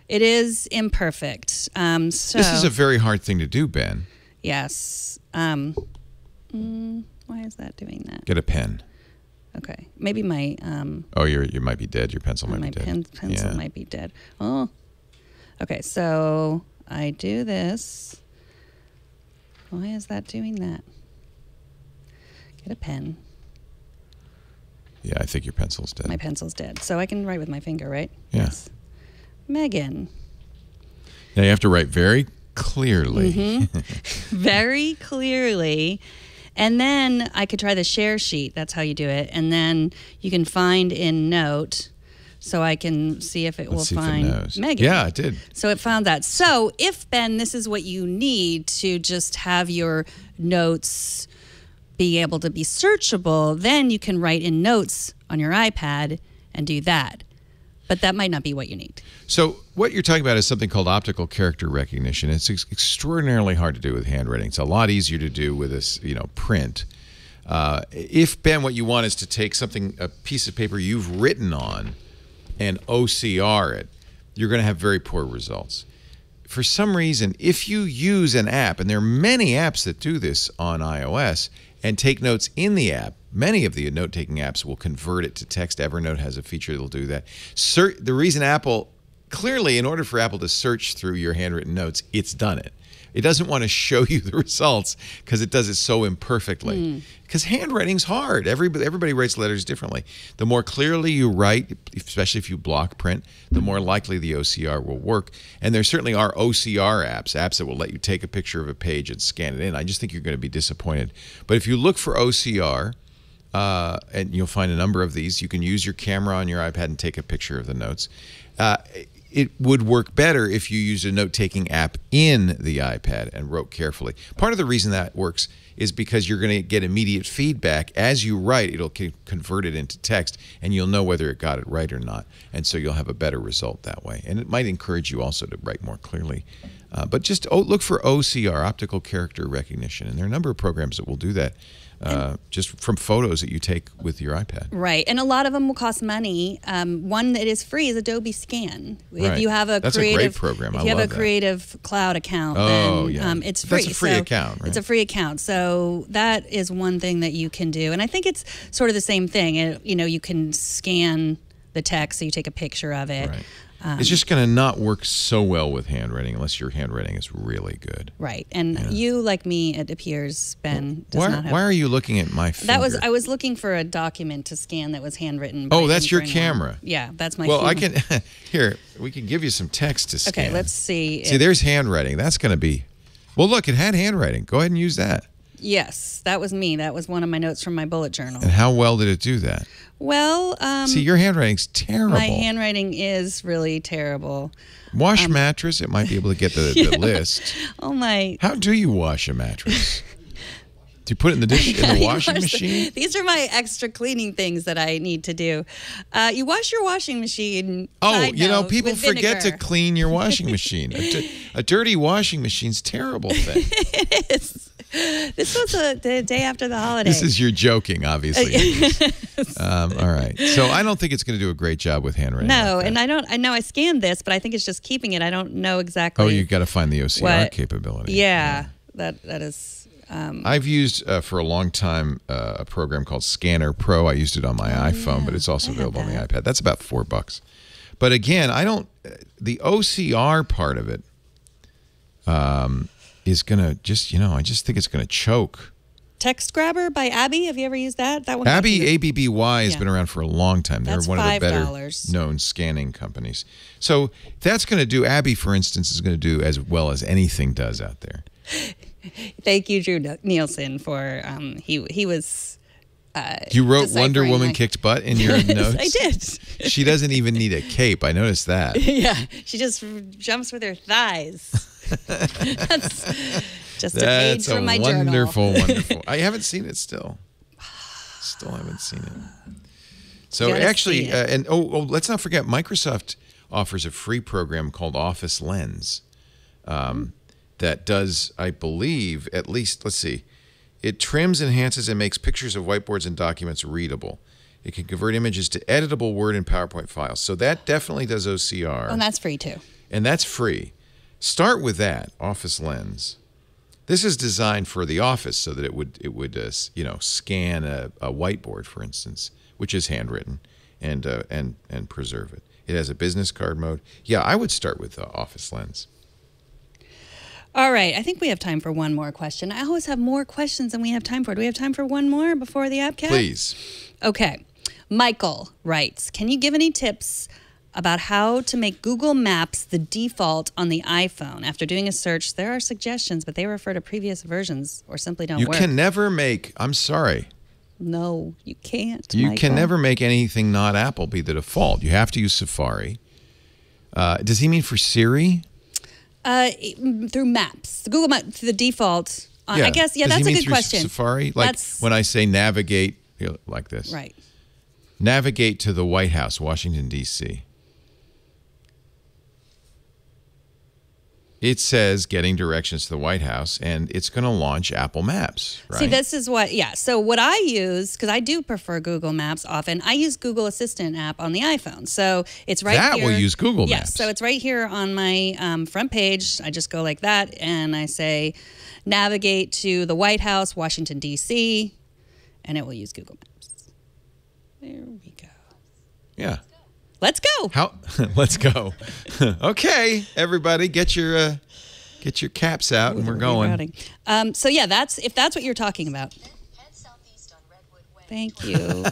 It is imperfect. This is a very hard thing to do, Ben. Yes. Why is that doing that? Get a pen. Okay. Maybe my... you might be dead. Your pencil might be dead. My pencil might be dead. Oh. Okay, so I do this. Why is that doing that? Get a pen. Yeah, I think your pencil's dead. My pencil's dead. So I can write with my finger, right? Yeah. Yes. Megan. Now you have to write very clearly. Very clearly. And then I could try the share sheet. That's how you do it. And then you can find in Note, so I can see if it will find Megan. Yeah, it did. So it found that. So if, Ben, this is what you need to just have your notes be able to be searchable, then you can write in Notes on your iPad and do that. But that might not be what you need. So what you're talking about is something called optical character recognition. It's extraordinarily hard to do with handwriting. It's a lot easier to do with this, print. If, Ben, what you want is to take a piece of paper you've written on and OCR it, you're going to have very poor results. For some reason, if you use an app, and there are many apps that do this on iOS, and take notes in the app, many of the note-taking apps will convert it to text. Evernote has a feature that will do that. The reason clearly, in order for Apple to search through your handwritten notes, it's done it. It doesn't want to show you the results because it does it so imperfectly. Because handwriting's hard. Everybody writes letters differently. The more clearly you write, especially if you block print, the more likely the OCR will work. And there certainly are OCR apps that will let you take a picture of a page and scan it in. I just think you're going to be disappointed. But if you look for OCR, and you'll find a number of these, you can use your camera on your iPad and take a picture of the notes. It would work better if you used a note-taking app in the iPad and wrote carefully. Part of the reason that works is because you're going to get immediate feedback. As you write, it'll convert it into text, and you'll know whether it got it right or not. And so you'll have a better result that way. And it might encourage you also to write more clearly. But just look for OCR, optical character recognition. And there are a number of programs that will do that. Just from photos that you take with your iPad. Right. And a lot of them will cost money. One that is free is Adobe Scan. Right. If you have a That's a great program. If you have a Creative Cloud account, then it's free. That's a free account, right? It's a free account. So that is one thing that you can do. And I think it's sort of the same thing. You can scan the text, so you take a picture of it. Right. It's just going to not work so well with handwriting unless your handwriting is really good. Right. And you, like me, it appears, Ben, does not have... Why are you looking at my finger? I was looking for a document to scan that was handwritten. Oh, that's your camera. Yeah, that's my Well, camera. Here, we can give you some text to scan. Okay, let's see. See, there's handwriting. That's going to be... Well, look, it had handwriting. Go ahead and use that. Yes, that was me. That was one of my notes from my bullet journal. And how well did it do that? Well, see, your handwriting's terrible. My handwriting is really terrible. Wash mattress, it might be able to get the list. Oh my! How do you wash a mattress? Do you put it in the washing machine? These are my extra cleaning things that I need to do. You wash your washing machine. Oh, people forget to clean your washing machine. A dirty washing machine's a terrible thing. It is. This was the day after the holiday. You're joking, obviously. All right. So I don't think it's going to do a great job with handwriting. No, and I know I scanned this, but I think it's just keeping it. I don't know exactly. Oh, you got to find the OCR capability. Yeah, that is. I've used for a long time a program called Scanner Pro. I used it on my iPhone, but it's also available on the iPad. That's about $4. But again, the OCR part of it is going to I just think it's going to choke. Text Grabber by Abby. Have you ever used that? That one. Abby, ABBY, has been around for a long time. They're one of the better $5. known scanning companies. So that's going to do, Abby, for instance, is going to do as well as anything does out there. Thank you, Drew Nielsen, for he was. You wrote Wonder Woman kicked butt in your notes? I did. She doesn't even need a cape. I noticed that. Yeah, she just jumps with her thighs. That's just a page from my journal. Wonderful. I haven't seen it still. Still haven't seen it. So actually, let's not forget, Microsoft offers a free program called Office Lens that does, I believe, at least, let's see, it trims, enhances, and makes pictures of whiteboards and documents readable. It can convert images to editable Word and PowerPoint files. So that definitely does OCR. And that's free too. And that's free. Start with that, Office Lens. This is designed for the office so that it would scan a whiteboard, for instance, which is handwritten, and preserve it. It has a business card mode. Yeah, I would start with Office Lens. All right, I think we have time for one more question. I always have more questions than we have time for. Do we have time for one more before the AppCast? Please. Okay. Michael writes, can you give any tips about how to make Google Maps the default on the iPhone? After doing a search, there are suggestions, but they refer to previous versions or simply don't work. You can never make, I'm sorry. No, you can't, You Michael. can never make anything not Apple be the default. You have to use Safari. Does he mean for Siri? Through Maps. The Google Maps, the default. Yeah. I guess, that's a good question. Safari? Like when I say navigate, like this. Right. Navigate to the White House, Washington, D.C. It says getting directions to the White House, and it's going to launch Apple Maps, right? See, this is what, So what I use, because I do prefer Google Maps often, I use Google Assistant app on the iPhone. So it's right here. That will use Google Maps. Yes, so it's right here on my front page. I just go like that, and I say, navigate to the White House, Washington, D.C., and it will use Google Maps. There we go. Yeah. Let's go. Let's go. Okay, everybody, get your caps out, and we're going. So yeah, if that's what you're talking about. Thank you.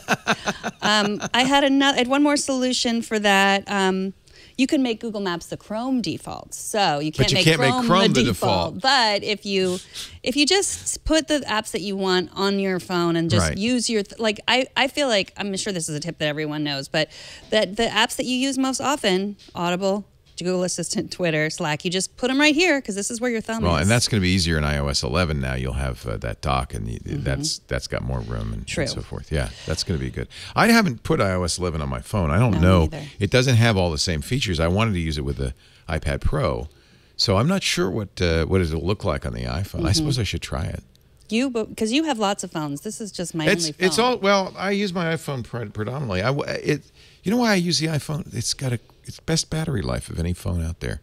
I had one more solution for that. You can make Google Maps the Chrome default, so you can't, make Chrome the default. But if you just put the apps that you want on your phone and just use your I feel like, I'm sure this is a tip that everyone knows, but that the apps that you use most often, Audible, Google Assistant, Twitter, Slack, you just put them right here because this is where your thumb is. Well, and that's going to be easier in iOS 11 now. You'll have that dock, and that's got more room and so forth. Yeah, that's going to be good. I haven't put iOS 11 on my phone. I don't know. Either. It doesn't have all the same features. I wanted to use it with the iPad Pro, so I'm not sure what it'll look like on the iPhone. I suppose I should try it. Because you have lots of phones. This is just my only phone. It's all, well, I use my iPhone predominantly. You know why I use the iPhone? It's best battery life of any phone out there.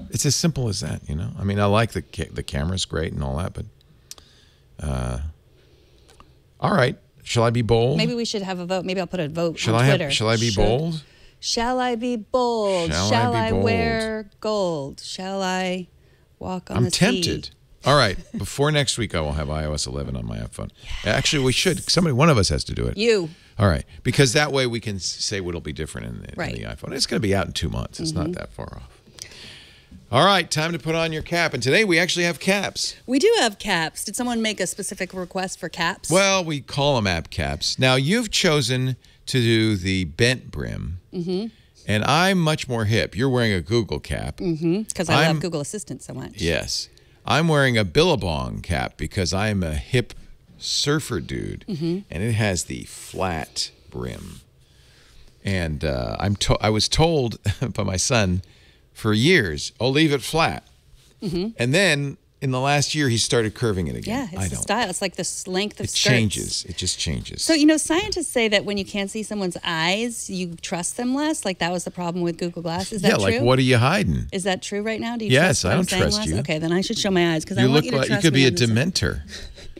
It's as simple as that, you know. I mean, I like the camera's great and all that, but all right. Shall I be bold? Maybe we should have a vote. Maybe I'll put a vote on Twitter. Twitter. Shall I be bold? Shall I be bold? Shall I be bold? wear gold? Shall I walk on I'm the sea? tempted. All right. Before next week, I will have iOS 11 on my iPhone. Yes. Actually, we should. One of us has to do it. You. All right. Because that way we can say what'll be different in the iPhone. It's going to be out in 2 months. It's not that far off. All right. Time to put on your cap. And today we actually have caps. We do have caps. Did someone make a specific request for caps? Well, we call them app caps. Now, you've chosen to do the bent brim. Mm-hmm. And I'm much more hip. You're wearing a Google cap. Mm-hmm. Because I love Google Assistant so much. Yes. I'm wearing a Billabong cap because I'm a hip surfer dude, and it has the flat brim. And I was told by my son for years, "Oh, leave it flat." And then in the last year, he started curving it again. Yeah, it's the style. It's like this length of skirts. It changes. It just changes. So, scientists say that when you can't see someone's eyes, you trust them less. Like that was the problem with Google Glass. Is that true? Yeah, like what are you hiding? Is that true right now? Do you yes, trust I don't trust less? you. Okay, then I should show my eyes because I want you to trust me. You could be a dementor.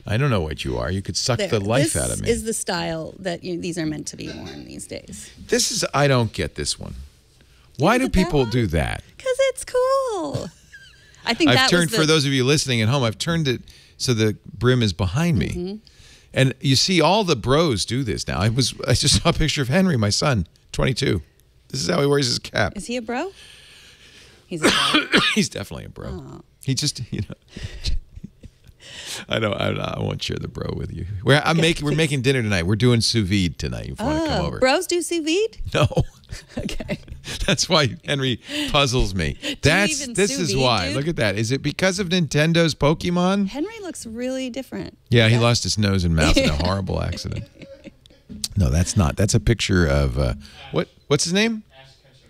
I don't know what you are. You could suck the life out of me. This is the style that these are meant to be worn these days. I don't get this one. Why do people do that? Because it's cool. I think for those of you listening at home, I've turned it so the brim is behind me. And you see all the bros do this now. I just saw a picture of Henry, my son, 22. This is how he wears his cap. Is he a bro? He's a bro. He's definitely a bro. Oh. He just, I won't share the bro with you. We're making dinner tonight. We're doing sous vide tonight. If you want to come over. Bros do sous vide? No. Okay. That's why Henry puzzles me. This is why. Dude? Look at that. Is it because of Nintendo's Pokemon? Henry looks really different. Yeah, he lost his nose and mouth in a horrible accident. No, that's not. That's a picture of what's his name?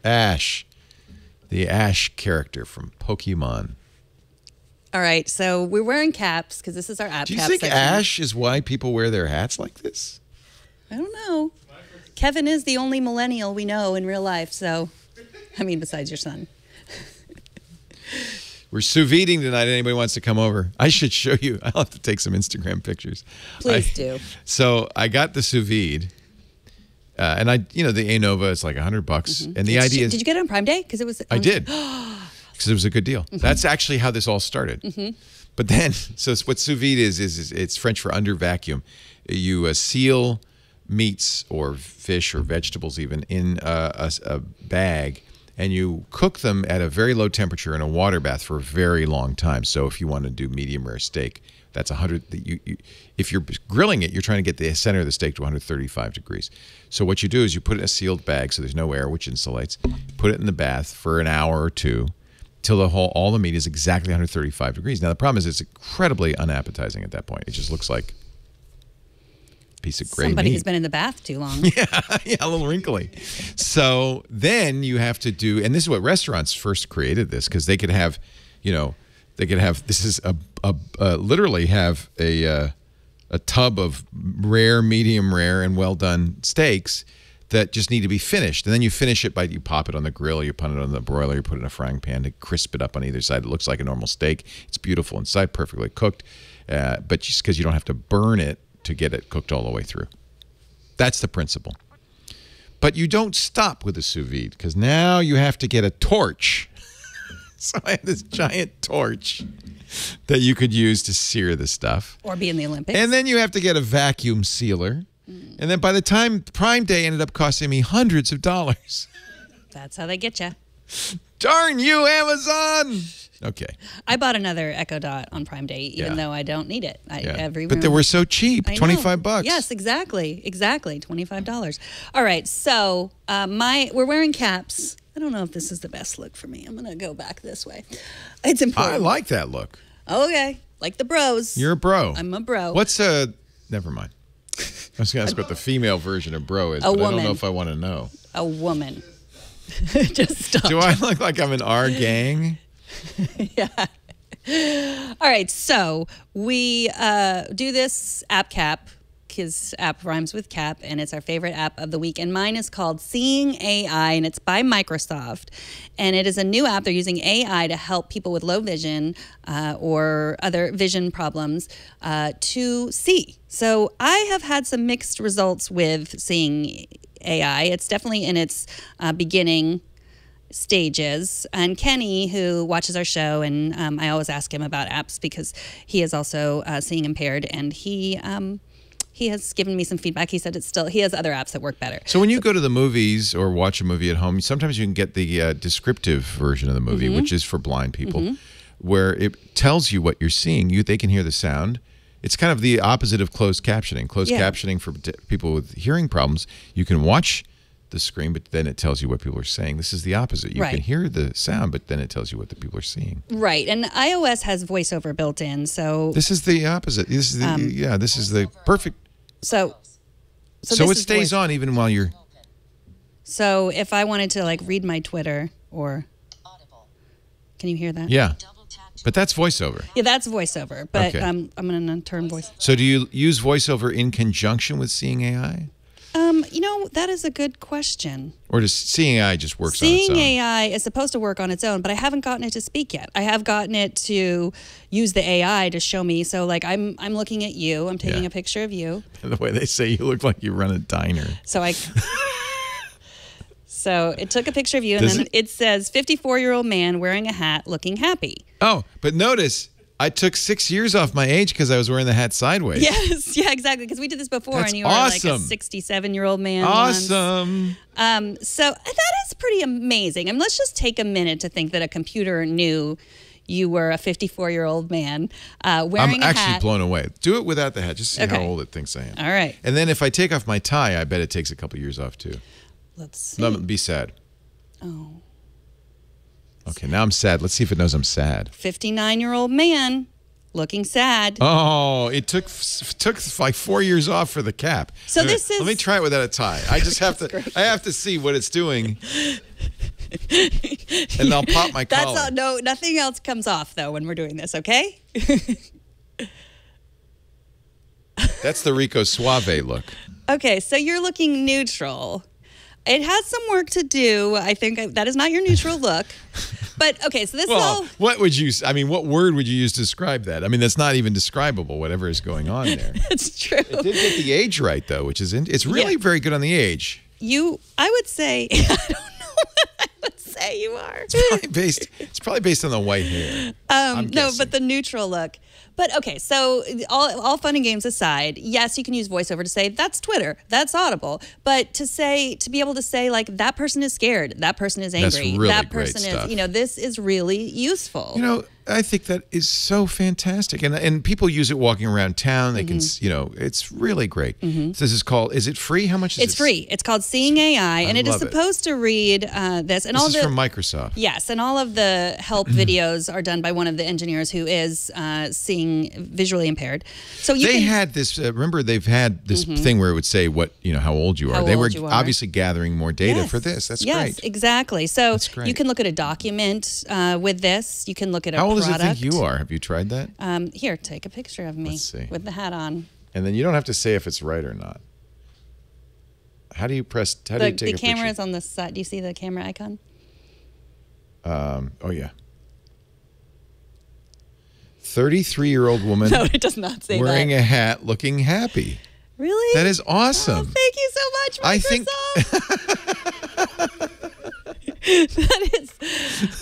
Ash. The Ash character from Pokemon. All right, so we're wearing caps because this is our app cap. Do you think Ash is why people wear their hats like this? I don't know. Kevin is the only millennial we know in real life, so, besides your son. We're sous videing tonight. Anybody wants to come over? I should show you. I'll have to take some Instagram pictures. Please do. So I got the sous vide, and the Anova is like $100, and the idea is. Did you get it on Prime Day? Because it was. I did. Because it was a good deal. That's actually how this all started. But then, so what sous vide is it's French for under vacuum. You seal meats or fish or vegetables even in a bag, and you cook them at a very low temperature in a water bath for a very long time. So if you want to do medium rare steak, that's 100. If you're grilling it, you're trying to get the center of the steak to 135 degrees. So what you do is you put it in a sealed bag so there's no air, which insulates. Put it in the bath for an hour or two till all the meat is exactly 135 degrees. Now the problem is it's incredibly unappetizing at that point. It just looks like piece of gray Somebody meat. Who's been in the bath too long. Yeah, a little wrinkly. So then you have to do, and this is what restaurants first created this because they could have, this is literally have a tub of rare, medium rare, and well done steaks that just need to be finished. And then you finish it you pop it on the grill, you put it on the broiler, you put it in a frying pan to crisp it up on either side. It looks like a normal steak. It's beautiful inside, perfectly cooked, but just because you don't have to burn it to get it cooked all the way through. That's the principle. But you don't stop with the sous vide because now you have to get a torch. So I have this giant torch that you could use to sear the stuff. Or be in the Olympics. And then you have to get a vacuum sealer. And then by the time Prime Day ended up costing me hundreds of dollars. That's how they get you. Darn you, Amazon! Okay. I bought another Echo Dot on Prime Day, even though I don't need it. But they were so cheap, $25. Yes, exactly, $25. All right, so we're wearing caps. I don't know if this is the best look for me. I'm gonna go back this way. It's important. I like that look. Okay, like the bros. You're a bro. I'm a bro. Never mind. I was gonna ask what the female version of bro is, but I don't know if I want to know. A woman. Just stop. Do I look like I'm in our gang? Yeah. All right, so we do this app cap because app rhymes with cap, and it's our favorite app of the week. And mine is called Seeing AI, and it's by Microsoft. And it is a new app. They're using AI to help people with low vision or other vision problems to see. So I have had some mixed results with Seeing AI. It's definitely in its beginning stages. And Kenny, who watches our show, and I always ask him about apps because he is also seeing impaired, and he has given me some feedback. He said he has other apps that work better. So when you go to the movies or watch a movie at home, sometimes you can get the descriptive version of the movie, which is for blind people, where it tells you what you're seeing. They can hear the sound. It's kind of the opposite of closed captioning. Closed captioning for people with hearing problems, you can watch the screen, but then it tells you what people are saying. This is the opposite. You can hear the sound, but then it tells you what the people are seeing. Right, and iOS has voiceover built in, so this is the opposite. This is the this is the perfect. So it stays on even while you're. So if I wanted to like read my Twitter or, can you hear that? Yeah, but that's voiceover. Yeah, that's voiceover. But I'm going to turn voice. So do you use voiceover in conjunction with seeing AI? That is a good question. Or does seeing AI just works on its own? Seeing AI is supposed to work on its own, but I haven't gotten it to speak yet. I have gotten it to use the AI to show me. So, like, I'm looking at you. I'm taking a picture of you. The way they say you look like you run a diner. So So it took a picture of you, and then it says 54-year-old man wearing a hat, looking happy. Oh, but notice I took 6 years off my age because I was wearing the hat sideways. Yes, yeah, exactly. Because we did this before, That's and you were like a 67-year-old man. Awesome. So that is pretty amazing. And let's just take a minute to think that a computer knew you were a 54-year-old man wearing a hat. I'm actually blown away. Do it without the hat. Just see how old it thinks I am. All right. And then if I take off my tie, I bet it takes a couple years off too. Let's see. No, be sad. Oh. Okay, now I'm sad. Let's see if it knows I'm sad. 59-year-old man looking sad. Oh, it took like 4 years off for the cap. So this is. Let me try it without a tie. I just have to. I have to see what it's doing. And I'll pop my collar. That's all. No, nothing else comes off though when we're doing this. Okay. That's the Rico Suave look. Okay, so you're looking neutral. It has some work to do. I think that is not your neutral look. But okay, so this is all. What would you? I mean, what word would you use to describe that? I mean, that's not even describable. Whatever is going on there. It's true. It did get the age right though, which is it's really very good on the age. I would say. I don't know what I would say you are. It's probably based on the white hair. No, but the neutral look. But okay, so all fun and games aside, yes, you can use voiceover to say that's Twitter, that's Audible, but to be able to say like that person is scared, that person is angry, that's really that great person stuff. is, this is really useful. I think that is so fantastic, and people use it walking around town. They can, it's really great. This is called. Is it free? How much is it? It's free. It's called Seeing AI, and it is supposed to read this. And this is from Microsoft. Yes, and all of the help videos are done by one of the engineers who is seeing visually impaired. So they had this. Remember, they've had this thing where it would say what how old you are. They were obviously gathering more data for this. That's great. Yes, exactly. So you can look at a document with this. You can look at a How old does it think you are? Have you tried that? Here, take a picture of me with the hat on. And then you don't have to say if it's right or not. How do you press? How do you take a picture? The camera is on the side. Do you see the camera icon? Oh yeah. 33-year-old woman. No, it does not say wearing that. a hat, looking happy. Really? That is awesome. Oh, thank you so much, Microsoft. That is.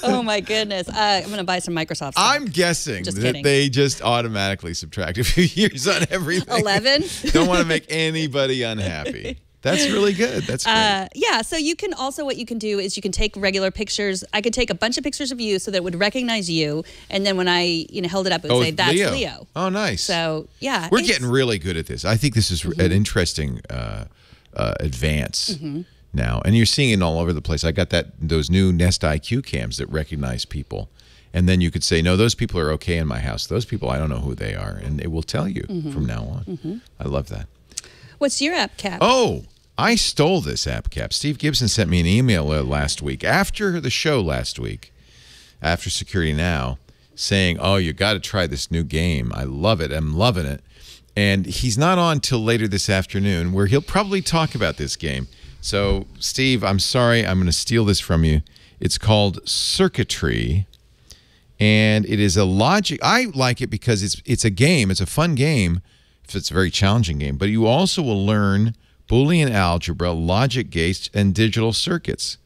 Oh my goodness. I'm going to buy some Microsoft stock. I'm guessing that they just automatically subtract a few years on everything. 11. Don't want to make anybody unhappy. That's really good. That's great. Yeah. So you can also, what you can do is you can take regular pictures. I could take a bunch of pictures of you so that it would recognize you. And then when I held it up, it would say, that's Leo. Oh, nice. So, yeah. We're getting really good at this. I think this is an interesting advance now. And you're seeing it all over the place. I got those new Nest IQ cams that recognize people. And then you could say, no, those people are okay in my house. Those people, I don't know who they are. And it will tell you from now on. I love that. What's your app cap? Oh, I stole this app cap. Steve Gibson sent me an email last week, after the show last week, after Security Now, saying, oh, you got to try this new game. I love it. I'm loving it. And he's not on till later this afternoon, where he'll probably talk about this game. So, Steve, I'm sorry. I'm going to steal this from you. It's called Circuitry, and it is a logic. I like it because it's a game. It's a fun game. It's a very challenging game. But you also will learn Boolean algebra, logic gates, and digital circuits.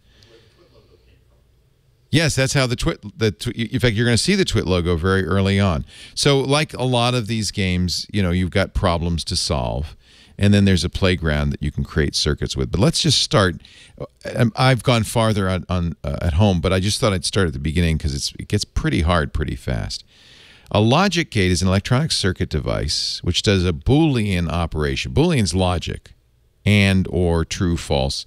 Yes, that's how in fact, you're going to see the TWIT logo very early on. So like a lot of these games, you've got problems to solve, and then there's a playground that you can create circuits with. But let's just start. I've gone farther at home, but I just thought I'd start at the beginning because it gets pretty hard pretty fast. A logic gate is an electronic circuit device which does a Boolean operation. Boolean's logic, and or true, false.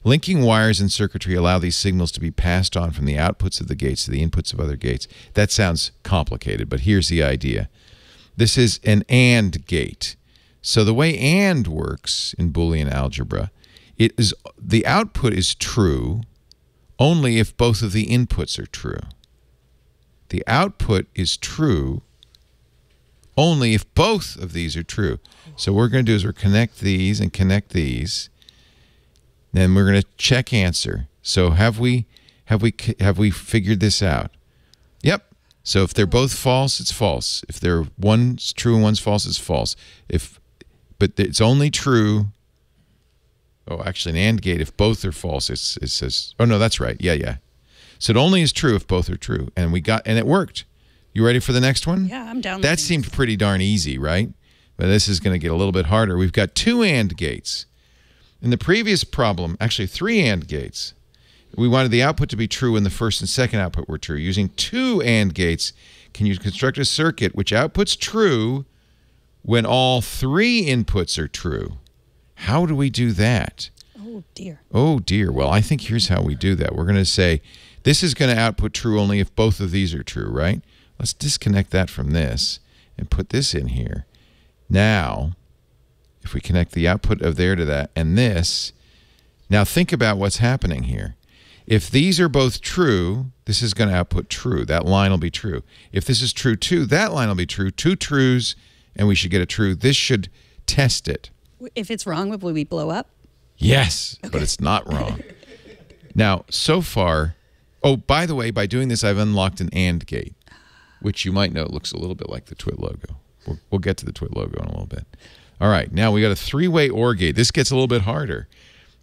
Linking wires in circuitry allow these signals to be passed on from the outputs of the gates to the inputs of other gates. That sounds complicated, but here's the idea. This is an AND gate. So the way AND works in Boolean algebra, the output is true only if both of the inputs are true. The output is true only if both of these are true. So what we're going to do is connect these and connect these. Then we're going to check answer. So have we figured this out? Yep. So if they're both false, it's false. If one's true and one's false, it's false. But it's only true. Oh, actually, an AND gate, if both are false, it says. Oh no, that's right. Yeah. So it only is true if both are true, and it worked. You ready for the next one? Yeah, I'm down. That seemed pretty darn easy, right? But this is going to get a little bit harder. We've got 2 AND gates. In the previous problem, actually 3 AND gates. We wanted the output to be true when the first and second output were true. Using 2 AND gates, can you construct a circuit which outputs true when all 3 inputs are true? How do we do that? Oh, dear. Oh, dear. Well, I think here's how we do that. We're going to say this is going to output true only if both of these are true, right? Let's disconnect that from this and put this in here. Now, if we connect the output of there to that and this, now think about what's happening here. If these are both true, this is going to output true. That line will be true. If this is true too, that line will be true. 2 trues, and we should get a true. This should test it. If it's wrong, will we blow up? Yes, okay. But it's not wrong. Now, so far, oh, by the way, by doing this, I've unlocked an AND gate, which you might know looks a little bit like the TWIT logo. We'll get to the TWIT logo in a little bit. All right, now we got a 3-way OR gate. This gets a little bit harder.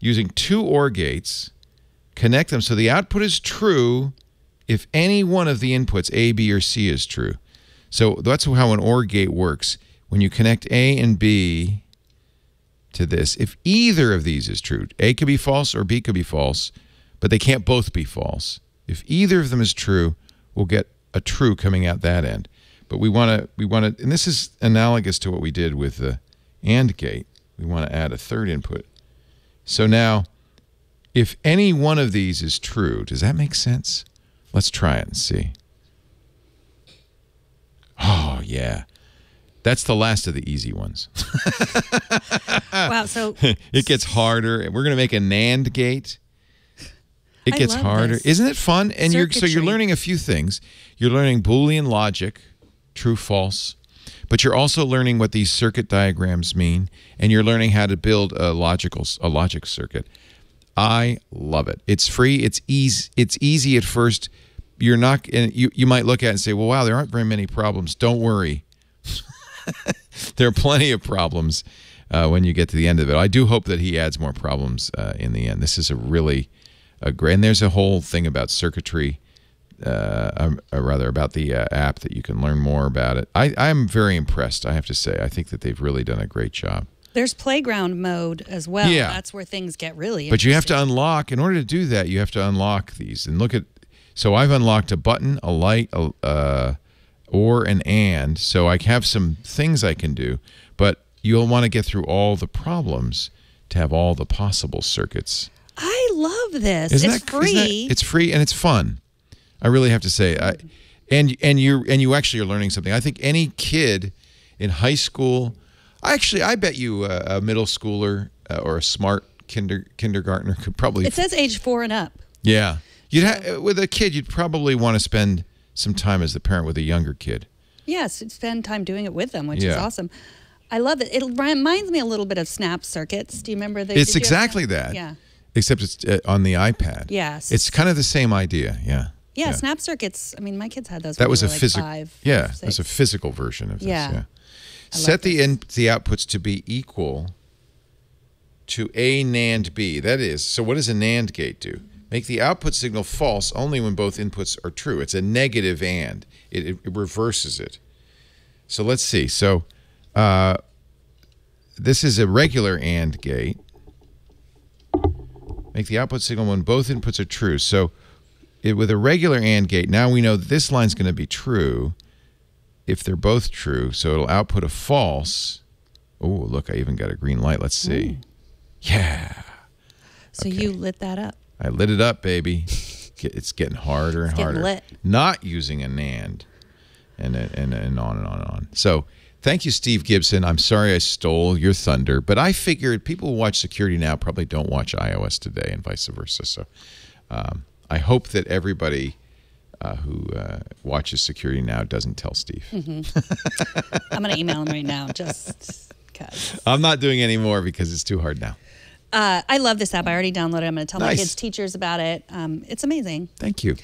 Using 2 OR gates, connect them so the output is true if any one of the inputs, A, B, or C, is true. So that's how an OR gate works. When you connect A and B to this, if either of these is true, A could be false or B could be false, but they can't both be false. If either of them is true, we'll get a true coming out that end. But we want to, and this is analogous to what we did with the AND gate. We want to add a 3rd input. So now, if any one of these is true, does that make sense? Let's try it and see. Oh, yeah. That's the last of the easy ones. Wow, so it gets harder. We're going to make a NAND gate. It gets harder. This. Isn't it fun? And Circuitry. you're learning a few things. You're learning Boolean logic, true, false. But you're also learning what these circuit diagrams mean, and you're learning how to build a logic circuit. I love it. It's free. It's easy at first. You're not, and you might look at it and say, well, wow, there aren't very many problems. Don't worry. There are plenty of problems when you get to the end of it. I do hope that he adds more problems in the end. This is a really great, and there's a whole thing about circuitry, rather about the app that you can learn more about it. I'm very impressed, I have to say. I think that they've really done a great job. There's playground mode as well. Yeah. That's where things get really But you have to interesting. unlock, in order to do that, you have to unlock these. And look at, so I've unlocked a button, a light, or an and. So I have some things I can do, but you'll want to get through all the problems to have all the possible circuits. I love this. It's free. It's free and it's fun. I really have to say. And you actually are learning something. I think any kid in high school, I bet you a middle schooler or a smart kindergartner could probably. It says age 4 and up. Yeah, with a kid, you'd probably want to spend some time as the parent with a younger kid. Yes, spend time doing it with them, which is Yeah. awesome. I love it. It reminds me a little bit of Snap Circuits. Do you remember that? It's exactly that. Yeah. Except it's on the iPad. Yes. It's kind of the same idea. Yeah. Yeah, Snap Circuits. I mean, my kids had those. That when was they a were like physical. 5, Yeah, 6. that's a physical version of this. Yeah. Yeah. I Set love the outputs to be equal to a NAND B. That is, so what does a NAND gate do? Make the output signal false only when both inputs are true. It's a negative AND. It reverses it. So let's see. So this is a regular AND gate. Make the output signal when both inputs are true. So with a regular AND gate, now we know that this line's going to be true if they're both true. So it'll output a false. Oh, look, I even got a green light. Let's see. Yeah. So you lit that up. I lit it up, baby. It's getting harder and harder. Lit. Not using a NAND, and on and on and on. So thank you, Steve Gibson. I'm sorry I stole your thunder, but I figured people who watch Security Now probably don't watch iOS Today and vice versa. So I hope that everybody who watches Security Now doesn't tell Steve. I'm going to email him right now just because. I'm not doing any more because it's too hard now. I love this app. I already downloaded it. I'm going to tell my Nice. kids' teachers about it. It's amazing. Thank you.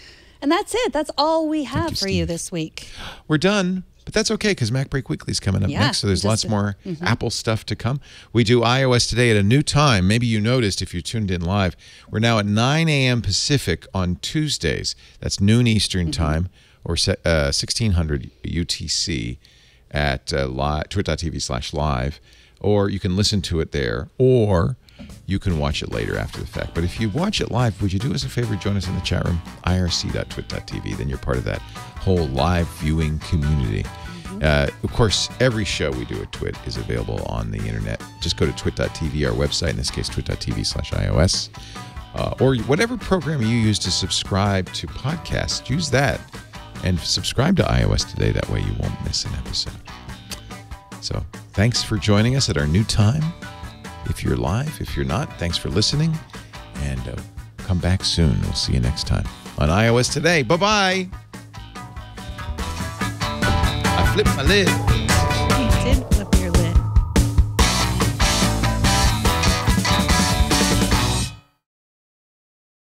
And that's it. That's all we have you, for you Steve. this week. We're done, but that's okay because Mac Break Weekly is coming up Yeah, next, so there's just lots more Apple stuff to come. We do iOS Today at a new time. Maybe you noticed if you tuned in live. We're now at 9 a.m. Pacific on Tuesdays. That's noon Eastern time or 1600 UTC at twit.tv/live, or you can listen to it there, or you can watch it later after the fact. But if you watch it live, would you do us a favor? Join us in the chat room, irc.twit.tv. Then you're part of that whole live viewing community. Of course, every show we do at Twit is available on the internet. Just go to twit.tv, our website, in this case, twit.tv/iOS. Or whatever program you use to subscribe to podcasts, use that. And subscribe to iOS Today. That way you won't miss an episode. So thanks for joining us at our new time. If you're live, if you're not, thanks for listening. And come back soon. We'll see you next time on iOS Today. Bye-bye. I flipped my lid.